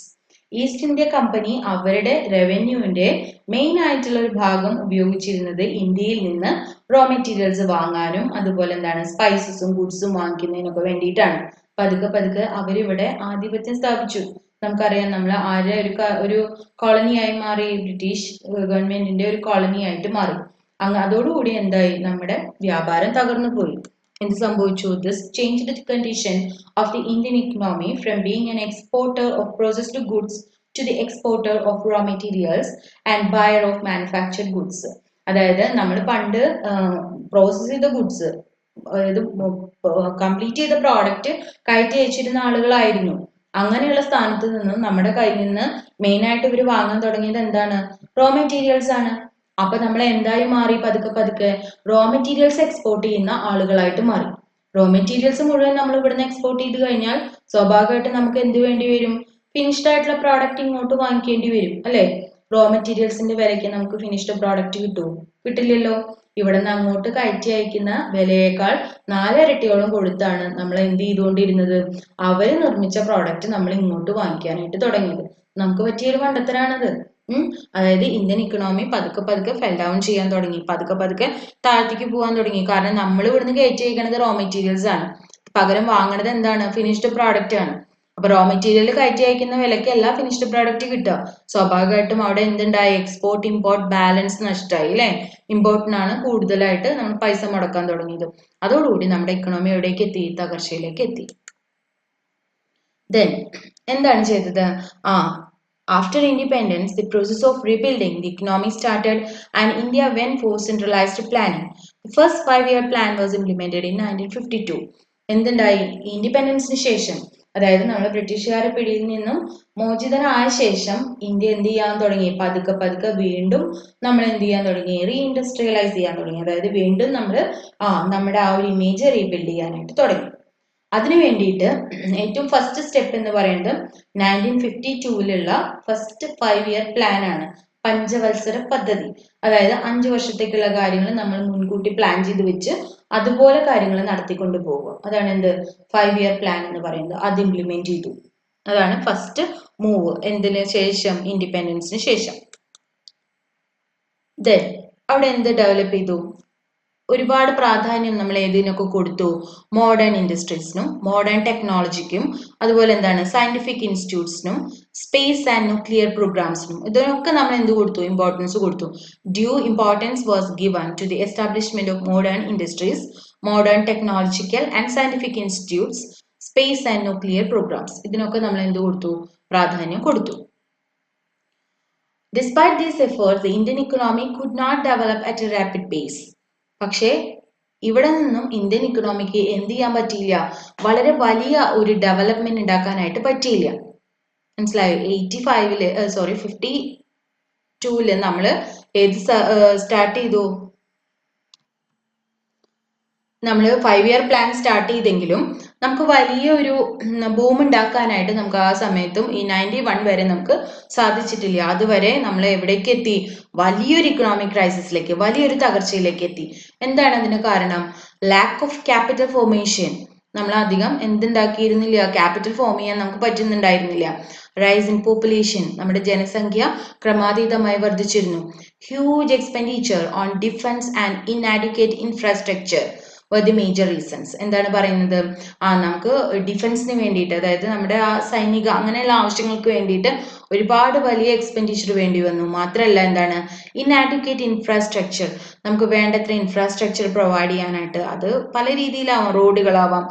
East India company അവരുടെ റവന്യൂവിന്റെ മെയിൻ ആയിട്ടുള്ള ഒരു ഭാഗം ഉപയോഗിച്ചിരുന്നത് ഇന്ത്യയിൽ നിന്ന് റോ മെറ്റീരിയൽസ് വാങ്ങാനും അതുപോലെ എന്താണ് സ്പൈസസും ഗുഡ്സും വാങ്ങിക്കുന്നതിനൊക്കെ വേണ്ടിയിട്ടാണ്. പതുക്കെ പതുക്കെ അവരിവിടെ ആധിപത്യം സ്ഥാപിച്ചു. നമുക്കറിയാം നമ്മൾ ആരുടെ ഒരു കോളനിയായി മാറി, ബ്രിട്ടീഷ് ഗവൺമെന്റിന്റെ ഒരു കോളനി ആയിട്ട് മാറി. അതോടുകൂടി എന്തായി, നമ്മുടെ വ്യാപാരം തകർന്നു പോയി. എന്ത് സംഭവിച്ചു? This change the condition of the Indian economy from being an exporter of processed goods to the exporter of raw materials and buyer of manufactured goods. അതായത് നമ്മൾ പണ്ട് പ്രോസസ് ചെയ്ത ഗുഡ്സ്, അതായത് കംപ്ലീറ്റ് ചെയ്ത പ്രോഡക്റ്റ് കയറ്റി അയച്ചിരുന്ന ആളുകളായിരുന്നു. അങ്ങനെയുള്ള സ്ഥാനത്ത് നിന്നും നമ്മുടെ കയ്യിൽ നിന്ന് മെയിൻ ആയിട്ട് ഇവർ വാങ്ങാൻ തുടങ്ങിയത് എന്താണ്? റോ മെറ്റീരിയൽസ് ആണ്. അപ്പൊ നമ്മൾ എന്തായി മാറി? പതുക്കെ പതുക്കെ റോ മെറ്റീരിയൽസ് എക്സ്പോർട്ട് ചെയ്യുന്ന ആളുകളായിട്ട് മാറി. റോ മെറ്റീരിയൽസ് മുഴുവൻ നമ്മൾ ഇവിടുന്ന് എക്സ്പോർട്ട് ചെയ്ത് കഴിഞ്ഞാൽ സ്വാഭാവികമായിട്ട് നമുക്ക് എന്ത് വേണ്ടി വരും? ഫിനിഷ്ഡ് ആയിട്ടുള്ള പ്രോഡക്റ്റ് ഇങ്ങോട്ട് വാങ്ങിക്കേണ്ടി വരും, അല്ലെ? റോ മെറ്റീരിയൽസിന്റെ വിലയ്ക്ക് നമുക്ക് ഫിനിഷ്ഡ് പ്രോഡക്റ്റ് കിട്ടുമോ? കിട്ടില്ലല്ലോ. ഇവിടെ നിന്ന് അങ്ങോട്ട് കയറ്റി അയക്കുന്ന വിലയേക്കാൾ 4 ഇരട്ടിയോളം കൊടുത്താണ് നമ്മൾ എന്ത് ചെയ്തുകൊണ്ടിരുന്നത്? അവര് നിർമ്മിച്ച പ്രോഡക്റ്റ് നമ്മൾ ഇങ്ങോട്ട് വാങ്ങിക്കാനായിട്ട് തുടങ്ങിയത്. നമുക്ക് പറ്റിയൊരു കണ്ടെത്തലാണത്. അതായത് ഇന്ത്യൻ ഇക്കണോമി പതുക്കെ പതുക്കെ ഫെൽ ഡൗൺ ചെയ്യാൻ തുടങ്ങി, പതുക്കെ പതുക്കെ താഴത്തേക്ക് പോകാൻ തുടങ്ങി. കാരണം നമ്മൾ ഇവിടുന്ന് കയറ്റി അയക്കുന്നത് റോ മെറ്റീരിയൽസ് ആണ്, പകരം വാങ്ങണത് എന്താണ്? ഫിനിഷ്ഡ് പ്രോഡക്റ്റ് ആണ്. അപ്പൊ റോ മെറ്റീരിയൽ കയറ്റി അയക്കുന്ന വിലയ്ക്കല്ല ഫിനിഷ്ഡ് പ്രോഡക്റ്റ് കിട്ടുക. സ്വാഭാവികമായിട്ടും അവിടെ എന്തുണ്ടായി? എക്സ്പോർട്ട് ഇമ്പോർട്ട് ബാലൻസ് നഷ്ടമായി, അല്ലെ? ഇമ്പോർട്ടിനാണ് കൂടുതലായിട്ട് നമ്മൾ പൈസ മുടക്കാൻ തുടങ്ങിയത്. അതോടുകൂടി നമ്മുടെ ഇക്കണോമി എവിടേക്ക് എത്തി? തകർച്ചയിലേക്ക് എത്തി. ദെൻ എന്താണ് ചെയ്തത്? After independence, the process of rebuilding the economy started and India went for centralized planning. The first 5-year plan was implemented in 1952. എന്തുണ്ടായി? ഇൻഡിപെൻഡൻസിന് ശേഷം, അതായത് നമ്മൾ ബ്രിട്ടീഷുകാരുടെ പിടിയിൽ നിന്നും മോചിതനായ ശേഷം ഇന്ത്യ എന്ത് ചെയ്യാൻ തുടങ്ങി? പതുക്കെ പതുക്കെ വീണ്ടും നമ്മൾ എന്ത് ചെയ്യാൻ തുടങ്ങി? റീഇൻഡസ്ട്രിയലൈസ് ചെയ്യാൻ തുടങ്ങി. അതായത് വീണ്ടും നമ്മൾ നമ്മുടെ ആ ഒരു ഇമേജ് റീബിൽഡ് ചെയ്യാനായിട്ട് തുടങ്ങി. അതിനു വേണ്ടിയിട്ട് ഏറ്റവും ഫസ്റ്റ് സ്റ്റെപ്പ് എന്ന് പറയുന്നത് 1952 ഫസ്റ്റ് 5-year പ്ലാൻ ആണ്, പഞ്ചവത്സര പദ്ധതി. അതായത് 5 വർഷത്തേക്കുള്ള കാര്യങ്ങൾ നമ്മൾ മുൻകൂട്ടി പ്ലാൻ ചെയ്ത് വെച്ച് അതുപോലെ കാര്യങ്ങൾ നടത്തിക്കൊണ്ട് പോകുക. അതാണ് എന്ത്? 5-year പ്ലാൻ എന്ന് പറയുന്നത്. അത് ഇംപ്ലിമെന്റ് ചെയ്തു. അതാണ് ഫസ്റ്റ് മൂവ്. എന്തിനു ശേഷം? ഇൻഡിപെൻഡൻസിന് ശേഷം. ദെൻ അവിടെ എന്ത് ഡെവലപ്പ് ചെയ്തു? ഒരുപാട് പ്രാധാന്യം നമ്മൾ ഏതിനൊക്കെ കൊടുത്തു? മോഡേൺ ഇൻഡസ്ട്രീസിനും മോഡേൺ ടെക്നോളജിക്കും അതുപോലെ എന്താണ് സയന്റിഫിക് ഇൻസ്റ്റിറ്റ്യൂട്ട്സിനും സ്പേസ് ആൻഡ് ന്യൂക്ലിയർ പ്രോഗ്രാംസിനും ഇതിനൊക്കെ നമ്മൾ എന്ത് കൊടുത്തു? ഇമ്പോർട്ടൻസ് കൊടുത്തു. Due importance was given to the establishment of modern industries, modern technological and scientific institutes, space and nuclear programmes. ഇതിനൊക്കെ നമ്മൾ എന്ത് കൊടുത്തു? പ്രാധാന്യം കൊടുത്തു. Despite these efforts, the Indian economy could not develop at a rapid pace. പക്ഷേ ഇവിടെ നിന്നും ഇന്ത്യൻ ഇക്കണോമിക്ക് എന്ത് ചെയ്യാൻ പറ്റിയില്ല? വളരെ വലിയ ഒരു ഡെവലപ്മെന്റ് ഉണ്ടാക്കാനായിട്ട് പറ്റിയില്ല. മനസ്സിലായോ? 52 നമ്മൾ ഏത് സ്റ്റാർട്ട് ചെയ്തു? നമ്മൾ 5-year പ്ലാൻ സ്റ്റാർട്ട് ചെയ്തെങ്കിലും നമുക്ക് വലിയൊരു ബൂം ഉണ്ടാക്കാനായിട്ട് നമുക്ക് ആ സമയത്തും ഈ 91 വരെ നമുക്ക് സാധിച്ചിട്ടില്ല. അതുവരെ നമ്മൾ എവിടേക്ക് എത്തി? വലിയൊരു ഇക്കണോമിക് ക്രൈസിസിലേക്ക്, വലിയൊരു തകർച്ചയിലേക്ക് എത്തി. എന്താണ് അതിന് കാരണം? Lack of capital formation. നമ്മൾ അധികം എന്തുണ്ടാക്കിയിരുന്നില്ല? ക്യാപിറ്റൽ ഫോം ചെയ്യാൻ നമുക്ക് പറ്റുന്നുണ്ടായിരുന്നില്ല. റൈസ് ഇൻ പോപ്പുലേഷൻ, നമ്മുടെ ജനസംഖ്യ ക്രമാതീതമായി വർദ്ധിച്ചിരുന്നു. Huge expenditure on defence and inadequate infrastructure were the major reasons. എന്താണ് പറയുന്നത്? നമുക്ക് ഡിഫൻസിന് വേണ്ടിയിട്ട്, അതായത് നമ്മുടെ ആ സൈനിക അങ്ങനെയുള്ള ആവശ്യങ്ങൾക്ക് വേണ്ടിയിട്ട് ഒരുപാട് വലിയ എക്സ്പെൻഡിച്ചർ വേണ്ടി വന്നു. മാത്രമല്ല എന്താണ്? ഇൻആഡിക്വേറ്റ് ഇൻഫ്രാസ്ട്രക്ചർ, നമുക്ക് വേണ്ടത്ര ഇൻഫ്രാസ്ട്രക്ചർ പ്രൊവൈഡ് ചെയ്യാനായിട്ട്. അത് പല രീതിയിലാവാം. റോഡുകളാവാം,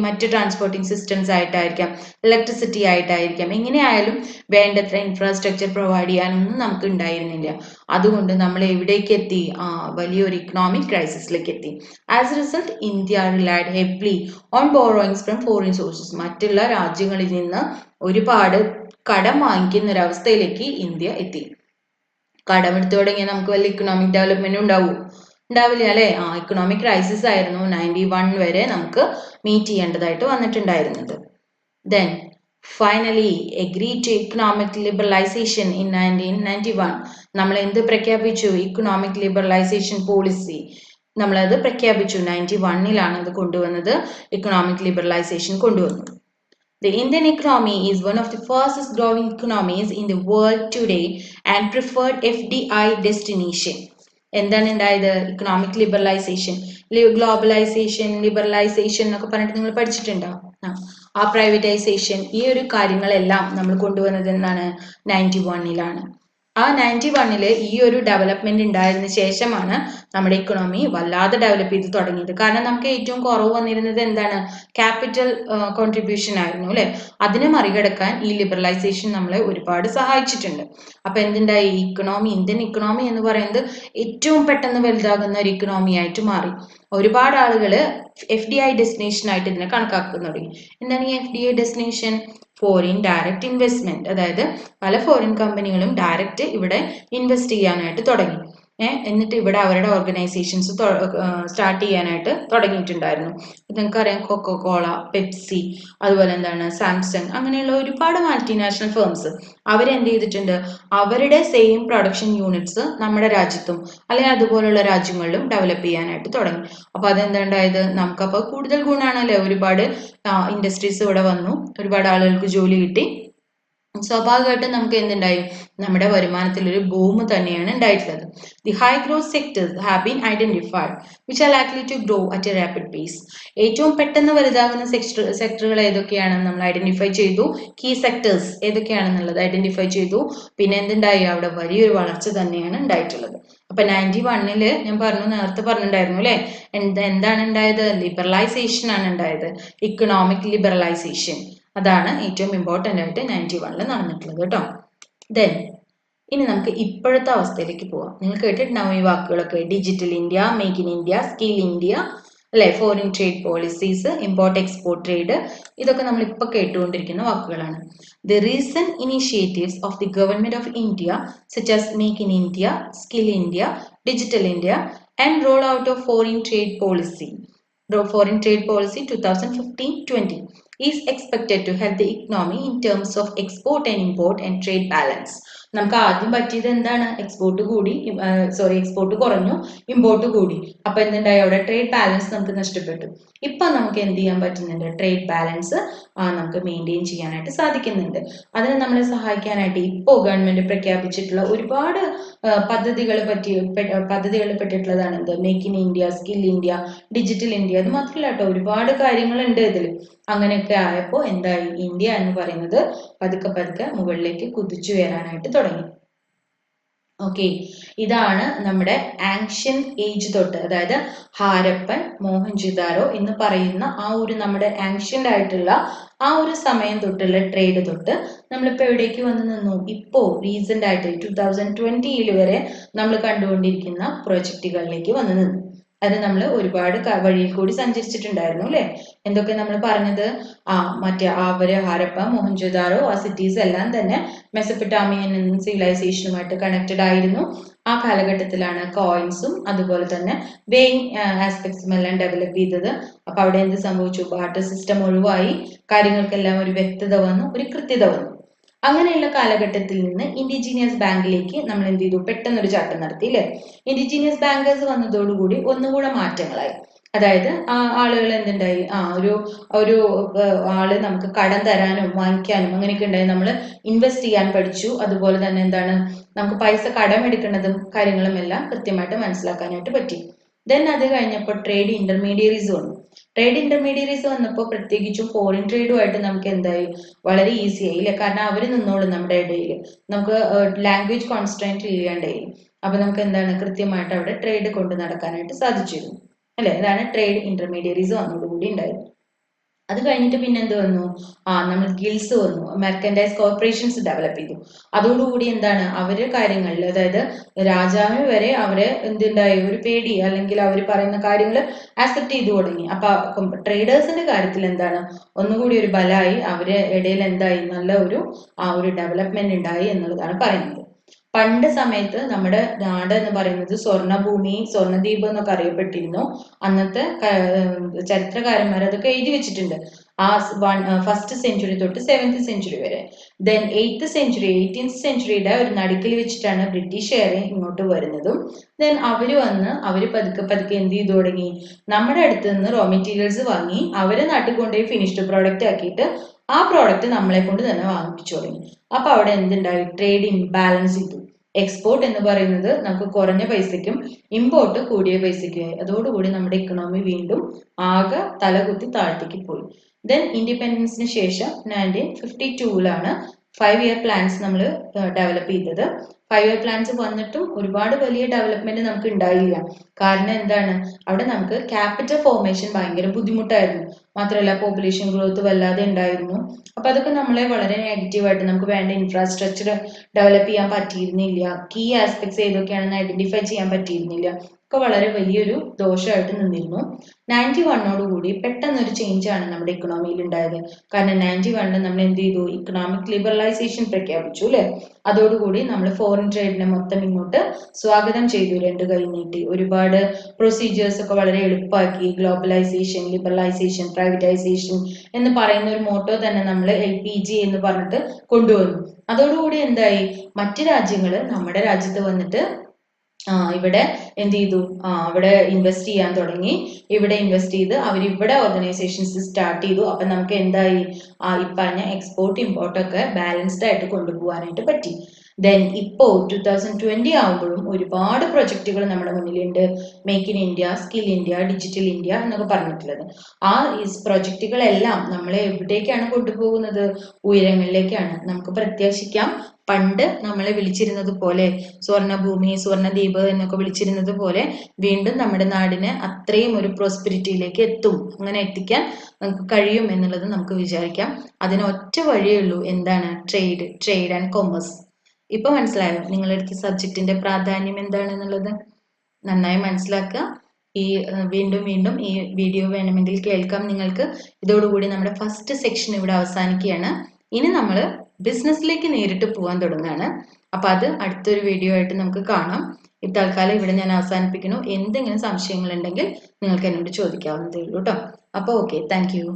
മറ്റ് ട്രാൻസ്പോർട്ടിംഗ് സിസ്റ്റംസ് ആയിട്ടായിരിക്കാം, ഇലക്ട്രിസിറ്റി ആയിട്ടായിരിക്കാം. എങ്ങനെയായാലും വേണ്ടത്ര ഇൻഫ്രാസ്ട്രക്ചർ പ്രൊവൈഡ് ചെയ്യാനൊന്നും നമുക്ക് ഉണ്ടായിരുന്നില്ല. അതുകൊണ്ട് നമ്മൾ എവിടേക്ക് എത്തി? വലിയൊരു ഇക്കണോമിക് ക്രൈസിസിലേക്ക് എത്തി. As A result, India relied heavily on borrowings from foreign sources. മറ്റുള്ള രാജ്യങ്ങളിൽ നിന്ന് ഒരുപാട് കടം വാങ്ങിക്കുന്ന ഒരവസ്ഥയിലേക്ക് ഇന്ത്യ എത്തി. കടമെടുത്തു തുടങ്ങിയാൽ നമുക്ക് വലിയ ഇക്കണോമിക് ഡെവലപ്മെന്റ് ഉണ്ടാവില്ല, അല്ലെ? ഇക്കണോമിക് ക്രൈസിസ് ആയിരുന്നു 91 വരെ നമുക്ക് മീറ്റ് ചെയ്യേണ്ടതായിട്ട് വന്നിട്ടുണ്ടായിരുന്നത്. Then finally agreed to economic liberalization in 1991. നമ്മൾ എന്ത് പ്രഖ്യാപിച്ചു? ഇക്കണോമിക് ലിബറലൈസേഷൻ പോളിസി നമ്മളത് പ്രഖ്യാപിച്ചു. 91 അത് കൊണ്ടുവന്നത്, ഇക്കണോമിക് ലിബറലൈസേഷൻ കൊണ്ടുവന്നു. The Indian economy is one of the fastest growing economies in the world today and preferred FDI destination. എന്താണ് ഉണ്ടായത്? ഇക്കണോമിക് ലിബറലൈസേഷൻ, ഗ്ലോബലൈസേഷൻ, ലിബറലൈസേഷൻ എന്നൊക്കെ പറഞ്ഞിട്ട് നിങ്ങൾ പഠിച്ചിട്ടുണ്ടോ? ആ പ്രൈവറ്റൈസേഷൻ, ഈ ഒരു കാര്യങ്ങളെല്ലാം നമ്മൾ കൊണ്ടുവന്നത് എന്താണ്? 91-ലാണ്. ആ 91-ല് ഈ ഒരു ഡെവലപ്മെന്റ് ഉണ്ടായതിനു ശേഷമാണ് നമ്മുടെ ഇക്കണോമി വല്ലാതെ ഡെവലപ്പ് ചെയ്ത് തുടങ്ങിയത്. കാരണം നമുക്ക് ഏറ്റവും കുറവ് വന്നിരുന്നത് എന്താണ്? ക്യാപിറ്റൽ കോൺട്രിബ്യൂഷൻ ആയിരുന്നു അല്ലെ? അതിനെ മറികടക്കാൻ ഈ ലിബറലൈസേഷൻ നമ്മളെ ഒരുപാട് സഹായിച്ചിട്ടുണ്ട്. അപ്പൊ എന്തുണ്ടായി? ഇന്ത്യൻ ഇക്കണോമി എന്ന് പറയുന്നത് ഏറ്റവും പെട്ടെന്ന് വലുതാകുന്ന ഒരു ഇക്കണോമി ആയിട്ട് മാറി. ഒരുപാട് ആളുകൾ FDI ഡെസ്റ്റിനേഷൻ ആയിട്ട് ഇതിനെ കണക്കാക്കാൻ തുടങ്ങി. എന്താണ് ഈ FDI destination? Foreign direct investment. അതായത് പല ഫോറിൻ കമ്പനികളും ഡയറക്റ്റ് ഇവിടെ ഇൻവെസ്റ്റ് ചെയ്യാനായിട്ട് തുടങ്ങി. എന്നിട്ട് ഇവിടെ അവരുടെ ഓർഗനൈസേഷൻസ് സ്റ്റാർട്ട് ചെയ്യാനായിട്ട് തുടങ്ങിയിട്ടുണ്ടായിരുന്നു. നിങ്ങൾക്കറിയാം, കൊക്കോകോള, പെപ്സി, അതുപോലെ എന്താണ് സാംസങ്, അങ്ങനെയുള്ള ഒരുപാട് മൾട്ടിനാഷണൽ ഫേംസ് അവരെന്ത് ചെയ്തിട്ടുണ്ട്? അവരുടെ സെയിം പ്രൊഡക്ഷൻ യൂണിറ്റ്സ് നമ്മുടെ രാജ്യത്തും അല്ലെങ്കിൽ അതുപോലുള്ള രാജ്യങ്ങളിലും ഡെവലപ്പ് ചെയ്യാനായിട്ട് തുടങ്ങി. അപ്പൊ അതെന്താണ്ടായത്? നമുക്കപ്പോൾ കൂടുതൽ ഗുണമാണല്ലേ? ഒരുപാട് ഇൻഡസ്ട്രീസ് ഇവിടെ വന്നു, ഒരുപാട് ആളുകൾക്ക് ജോലി കിട്ടി. സ്വാഭാവികമായിട്ടും നമുക്ക് എന്തുണ്ടായി? നമ്മുടെ വരുമാനത്തിൽ ഒരു ബൂം തന്നെയാണ് ഉണ്ടായിട്ടുള്ളത്. The high growth sectors have been identified which are likely to grow at a rapid pace. ഏറ്റവും പെട്ടെന്ന് വലുതാകുന്ന സെക്ടറുകൾ ഏതൊക്കെയാണെന്ന് നമ്മൾ ഐഡന്റിഫൈ ചെയ്തു. കീ സെക്ടേഴ്സ് ഏതൊക്കെയാണെന്നുള്ളത് ഐഡന്റിഫൈ ചെയ്തു. പിന്നെ എന്തുണ്ടായി? അവിടെ വലിയൊരു വളർച്ച തന്നെയാണ് ഉണ്ടായിട്ടുള്ളത്. അപ്പൊ 91-ല് ഞാൻ നേരത്തെ പറഞ്ഞിട്ടുണ്ടായിരുന്നു അല്ലെ? എന്താണ് ഉണ്ടായത്? ലിബറലൈസേഷൻ ആണ് ഉണ്ടായത്. ഇക്കണോമിക് ലിബറലൈസേഷൻ, അതാണ് ഏറ്റവും ഇമ്പോർട്ടൻ്റ് ആയിട്ട് 91-ല് നടന്നിട്ടുള്ളത് കേട്ടോ. ദെൻ ഇനി നമുക്ക് ഇപ്പോഴത്തെ അവസ്ഥയിലേക്ക് പോവാം. നിങ്ങൾ കേട്ടിട്ടുണ്ടാവും ഈ വാക്കുകളൊക്കെ: digital India, make in India, skill India അല്ലെ, foreign trade policies, import export trade. ഇതൊക്കെ നമ്മൾ ഇപ്പോൾ കേട്ടുകൊണ്ടിരിക്കുന്ന വാക്കുകളാണ്. The recent initiatives of the government of India such as make in India, skill India, digital India and roll out of foreign trade policy 2015-20 is expected to help the economy in terms of export and import and trade balance. നമുക്ക് ആദ്യം പറ്റിയത് എന്താണ്? എക്സ്പോർട്ട് കുറഞ്ഞു, ഇമ്പോർട്ട് കൂടി. അപ്പൊ എന്തുണ്ടായി? അവിടെ ട്രേഡ് ബാലൻസ് നമുക്ക് നഷ്ടപ്പെട്ടു. ഇപ്പൊ നമുക്ക് എന്ത് ചെയ്യാൻ പറ്റുന്നുണ്ട്? ട്രേഡ് ബാലൻസ് നമുക്ക് മെയിൻറ്റെയിൻ ചെയ്യാനായിട്ട് സാധിക്കുന്നുണ്ട്. അതിനെ നമ്മളെ സഹായിക്കാനായിട്ട് ഇപ്പോൾ ഗവൺമെന്റ് പ്രഖ്യാപിച്ചിട്ടുള്ള ഒരുപാട് പദ്ധതികളിൽ പെട്ടിട്ടുള്ളതാണ് എന്ത്? Make in India, skill India, digital India. അത് മാത്രമല്ല കേട്ടോ, ഒരുപാട് കാര്യങ്ങളുണ്ട് ഇതിൽ. അങ്ങനെയൊക്കെ ആയപ്പോൾ എന്തായി? ഇന്ത്യ എന്ന് പറയുന്നത് പതുക്കെ പതുക്കെ മുകളിലേക്ക് കുതിച്ചു വരാനായിട്ട് തുടങ്ങി. ഓക്കെ, ഇതാണ് നമ്മുടെ ആൻഷ്യൻ ഏജ് തൊട്ട്, അതായത് ഹാരപ്പൻ, മോഹൻജുദാരോ എന്ന് പറയുന്ന ആ ഒരു നമ്മുടെ ആൻഷ്യന്റ് ആയിട്ടുള്ള ആ ഒരു സമയം തൊട്ടുള്ള ട്രേഡ് തൊട്ട് നമ്മളിപ്പോൾ എവിടേക്ക് വന്ന് നിന്നു? ഇപ്പോൾ റീസെന്റ് ആയിട്ട് 2020 വരെ നമ്മൾ കണ്ടുകൊണ്ടിരിക്കുന്ന പ്രൊജക്റ്റുകളിലേക്ക് വന്ന് നിന്നു. അത് നമ്മൾ ഒരുപാട് വഴിയിൽ കൂടി സഞ്ചരിച്ചിട്ടുണ്ടായിരുന്നു അല്ലെ? എന്തൊക്കെ നമ്മൾ പറഞ്ഞത്? മറ്റേ ഹാരപ്പ, മോഹൻജോദാരോ, ആ സിറ്റീസ് എല്ലാം തന്നെ മെസപ്പൊട്ടാമിയൻ സിവിലൈസേഷനുമായിട്ട് കണക്റ്റഡ് ആയിരുന്നു. ആ കാലഘട്ടത്തിലാണ് കോയിൻസും അതുപോലെ തന്നെ വെയിങ് ആസ്പെക്ട്സും എല്ലാം ഡെവലപ്പ് ചെയ്തത്. അപ്പൊ അവിടെ എന്ത് സംഭവിച്ചു? ബാർട്ടർ സിസ്റ്റം ഒഴിവായി, കാര്യങ്ങൾക്കെല്ലാം ഒരു വ്യക്തത വന്നു, ഒരു കൃത്യത വന്നു. അങ്ങനെയുള്ള കാലഘട്ടത്തിൽ നിന്ന് ഇൻഡിജീനിയസ് ബാങ്കിലേക്ക് നമ്മൾ എന്ത് ചെയ്തു? പെട്ടെന്നൊരു ചാട്ടം നടത്തി അല്ലെ? ഇൻഡിജീനിയസ് ബാങ്കേഴ്സ് വന്നതോടുകൂടി ഒന്നുകൂടെ മാറ്റങ്ങളായി. അതായത് ആളുകൾ എന്തുണ്ടായി? ഒരു ആള് നമുക്ക് കടം തരാനും വാങ്ങിക്കാനും അങ്ങനെയൊക്കെ ഉണ്ടായി. നമ്മൾ ഇൻവെസ്റ്റ് ചെയ്യാൻ പഠിച്ചു. അതുപോലെ തന്നെ എന്താണ്, നമുക്ക് പൈസ കടം എടുക്കുന്നതും കാര്യങ്ങളും എല്ലാം കൃത്യമായിട്ട് മനസ്സിലാക്കാനായിട്ട് പറ്റി. ദെൻ അത് കഴിഞ്ഞപ്പോൾ ട്രേഡ് ഇന്റർമീഡിയറീസ് വന്നു. ട്രേഡ് ഇന്റർമീഡിയറീസ് വന്നപ്പോൾ പ്രത്യേകിച്ചും ഫോറിൻ ട്രേഡുമായിട്ട് നമുക്ക് എന്തായി? വളരെ ഈസി ആയി അല്ലെ? കാരണം അവർ നിന്നോളും നമ്മുടെ ഇടയിൽ, നമുക്ക് ലാംഗ്വേജ് കോൺസ്ട്രെയിന്റ് ഇല്ലാണ്ടായി. അപ്പൊ നമുക്ക് എന്താണ്? കൃത്യമായിട്ട് അവിടെ ട്രേഡ് കൊണ്ട് നടക്കാനായിട്ട് സാധിച്ചിരുന്നു അല്ലെ? അതാണ് ട്രേഡ് ഇന്റർമീഡിയറീസ് വന്നതോടുകൂടി ഉണ്ടായത്. അത് കഴിഞ്ഞിട്ട് പിന്നെ എന്ത് വന്നു? നമ്മൾ ഗിൽസ് വന്നു, മെർക്കൻഡൈസ് കോർപ്പറേഷൻസ് ഡെവലപ്പ് ചെയ്തു. അതോടുകൂടി എന്താണ്? അവര് കാര്യങ്ങളിൽ, അതായത് രാജാവിന് വരെ അവരെ എന്തുണ്ടായി? ഒരു പേടി, അല്ലെങ്കിൽ അവർ പറയുന്ന കാര്യങ്ങൾ ആക്സെപ്റ്റ് ചെയ്തു തുടങ്ങി. അപ്പൊ ട്രേഡേഴ്സിന്റെ കാര്യത്തിൽ എന്താണ്? ഒന്നുകൂടി ഒരു ബലമായി, അവരെ ഇടയിൽ എന്തായി? നല്ല ഒരു ഡെവലപ്മെന്റ് ഉണ്ടായി എന്നുള്ളതാണ് പറയുന്നത്. പണ്ട് സമയത്ത് നമ്മുടെ നാട് എന്ന് പറയുന്നത് സ്വർണ്ണഭൂമി, സ്വർണ്ണദ്വീപ് എന്നൊക്കെ അറിയപ്പെട്ടിരുന്നു. അന്നത്തെ ചരിത്രകാരന്മാർ അതൊക്കെ എഴുതി വെച്ചിട്ടുണ്ട്. ഫസ്റ്റ് സെഞ്ചുറി തൊട്ട് 7th സെഞ്ചുറി വരെ. ദെൻ 8th സെഞ്ചുറി, 18th സെഞ്ചുറിയുടെ ഒരു നടുക്കിൽ വെച്ചിട്ടാണ് ബ്രിട്ടീഷുകാരെ ഇങ്ങോട്ട് വരുന്നതും. ദെൻ അവര് പതുക്കെ പതുക്കെ എന്ത് ചെയ്തു തുടങ്ങി? നമ്മുടെ അടുത്ത് നിന്ന് റോ മെറ്റീരിയൽസ് വാങ്ങി അവരെ നാട്ടിൽ കൊണ്ടുപോയി ഫിനിഷ്ഡ് പ്രോഡക്റ്റ് ആക്കിയിട്ട് ആ പ്രോഡക്റ്റ് നമ്മളെ കൊണ്ട് തന്നെ വാങ്ങിപ്പിച്ചു തുടങ്ങി. അപ്പൊ അവിടെ എന്തുണ്ടായി? ട്രേഡ് ഇംബാലൻസ് ചെയ്തു. എക്സ്പോർട്ട് എന്ന് പറയുന്നത് നമുക്ക് കുറഞ്ഞ പൈസയ്ക്കും ഇമ്പോർട്ട് കൂടിയ പൈസയ്ക്കുമായി. അതോടുകൂടി നമ്മുടെ ഇക്കണോമി വീണ്ടും ആകെ തലകുത്തി താഴത്തേക്ക് പോയി. ദെൻ ഇൻഡിപെൻഡൻസിന് ശേഷം 1952 5-year പ്ലാൻസ് നമ്മൾ ഡെവലപ്പ് ചെയ്തത്. 5-year പ്ലാൻസ് വന്നിട്ടും ഒരുപാട് വലിയ ഡെവലപ്മെന്റ് നമുക്ക് ഉണ്ടായില്ല. കാരണം എന്താണ്? അവിടെ നമുക്ക് ക്യാപിറ്റൽ ഫോർമേഷൻ ഭയങ്കര ബുദ്ധിമുട്ടായിരുന്നു. മാത്രമല്ല പോപ്പുലേഷൻ ഗ്രോത്ത് വല്ലാതെ ഉണ്ടായിരുന്നു. അപ്പൊ അതൊക്കെ നമ്മളെ വളരെ നെഗറ്റീവായിട്ട് നമുക്ക് വേണ്ട ഇൻഫ്രാസ്ട്രക്ചർ ഡെവലപ്പ് ചെയ്യാൻ പറ്റിയിരുന്നില്ല. കീ ആസ്പെക്ട്സ് ഏതൊക്കെയാണെന്ന് ഐഡന്റിഫൈ ചെയ്യാൻ പറ്റിയിരുന്നില്ല. ഒക്കെ വളരെ വലിയൊരു ദോഷമായിട്ട് നിന്നിരുന്നു. 91 കൂടി പെട്ടെന്നൊരു ചേഞ്ച് ആണ് നമ്മുടെ ഇക്കണോമിയിൽ ഉണ്ടായത്. കാരണം 91 നമ്മൾ എന്ത് ചെയ്തു? ഇക്കണോമിക് ലിബറലൈസേഷൻ പ്രഖ്യാപിച്ചു അല്ലെ? അതോടുകൂടി നമ്മൾ ഫോറിൻ ട്രേഡിനെ മൊത്തം ഇങ്ങോട്ട് സ്വാഗതം ചെയ്തു, രണ്ട് കൈ നീട്ടി. ഒരുപാട് പ്രൊസീജിയേഴ്സ് ഒക്കെ വളരെ എളുപ്പമാക്കി. ഗ്ലോബലൈസേഷൻ, ലിബറലൈസേഷൻ, പ്രൈവറ്റൈസേഷൻ എന്ന് പറയുന്ന ഒരു മോട്ടോ തന്നെ നമ്മൾ LPG എന്ന് പറഞ്ഞിട്ട് കൊണ്ടുവന്നു. അതോടുകൂടി എന്തായി? മറ്റു രാജ്യങ്ങൾ നമ്മുടെ രാജ്യത്ത് വന്നിട്ട് ഇവിടെ എന്ത് ചെയ്തു? അവിടെ ഇൻവെസ്റ്റ് ചെയ്യാൻ തുടങ്ങി. ഇവിടെ ഇൻവെസ്റ്റ് ചെയ്ത് അവരിവിടെ ഓർഗനൈസേഷൻസ് സ്റ്റാർട്ട് ചെയ്തു. അപ്പൊ നമുക്ക് എന്തായി? ഈ പറഞ്ഞ എക്സ്പോർട്ട് ഇമ്പോർട്ട് ഒക്കെ ബാലൻസ്ഡ് ആയിട്ട് കൊണ്ടുപോകാനായിട്ട് പറ്റി. ദെൻ ഇപ്പോ 2020 ആകുമ്പോഴും ഒരുപാട് പ്രൊജക്റ്റുകൾ നമ്മുടെ മുന്നിലുണ്ട്. Make in India, skill India, digital India എന്നൊക്കെ പറഞ്ഞിട്ടുള്ളത്. ആ പ്രൊജക്റ്റുകളെല്ലാം നമ്മളെ എവിടേക്കാണ് കൊണ്ടുപോകുന്നത്? ഉയരങ്ങളിലേക്കാണ്. നമുക്ക് പ്രത്യാശിക്കാം, പണ്ട് നമ്മളെ വിളിച്ചിരുന്നത് പോലെ സ്വർണ്ണഭൂമി, സ്വർണ്ണദ്വീപ് എന്നൊക്കെ വിളിച്ചിരുന്നത് പോലെ വീണ്ടും നമ്മുടെ നാടിന് അത്രയും ഒരു പ്രോസ്പെരിറ്റിയിലേക്ക് എത്തും. അങ്ങനെ എത്തിക്കാൻ നമുക്ക് കഴിയും എന്നുള്ളത് നമുക്ക് വിചാരിക്കാം. അതിന് ഒറ്റ വഴിയേ ഉള്ളൂ. എന്താണ്? Trade and commerce. ഇപ്പൊ മനസ്സിലായോ നിങ്ങളെടുത്ത സബ്ജക്റ്റിന്റെ പ്രാധാന്യം എന്താണെന്നുള്ളത്? നന്നായി മനസ്സിലാക്കുക. ഈ വീണ്ടും വീണ്ടും ഈ വീഡിയോ വേണമെങ്കിൽ കേൾക്കാം നിങ്ങൾക്ക്. ഇതോടുകൂടി നമ്മുടെ ഫസ്റ്റ് സെക്ഷൻ ഇവിടെ അവസാനിക്കുകയാണ്. ഇനി നമ്മൾ ബിസിനസ്സിലേക്ക് നേരിട്ട് പോകാൻ തുടങ്ങുകയാണ്. അപ്പൊ അത് അടുത്തൊരു വീഡിയോ ആയിട്ട് നമുക്ക് കാണാം. തൽക്കാലം ഇവിടെ ഞാൻ അവസാനിപ്പിക്കുന്നു. എന്തെങ്കിലും സംശയങ്ങൾ ഉണ്ടെങ്കിൽ നിങ്ങൾക്ക് എന്നോട് ചോദിക്കാവുന്നതേ ഉള്ളൂ കേട്ടോ. അപ്പോൾ ഓക്കെ, താങ്ക് യു.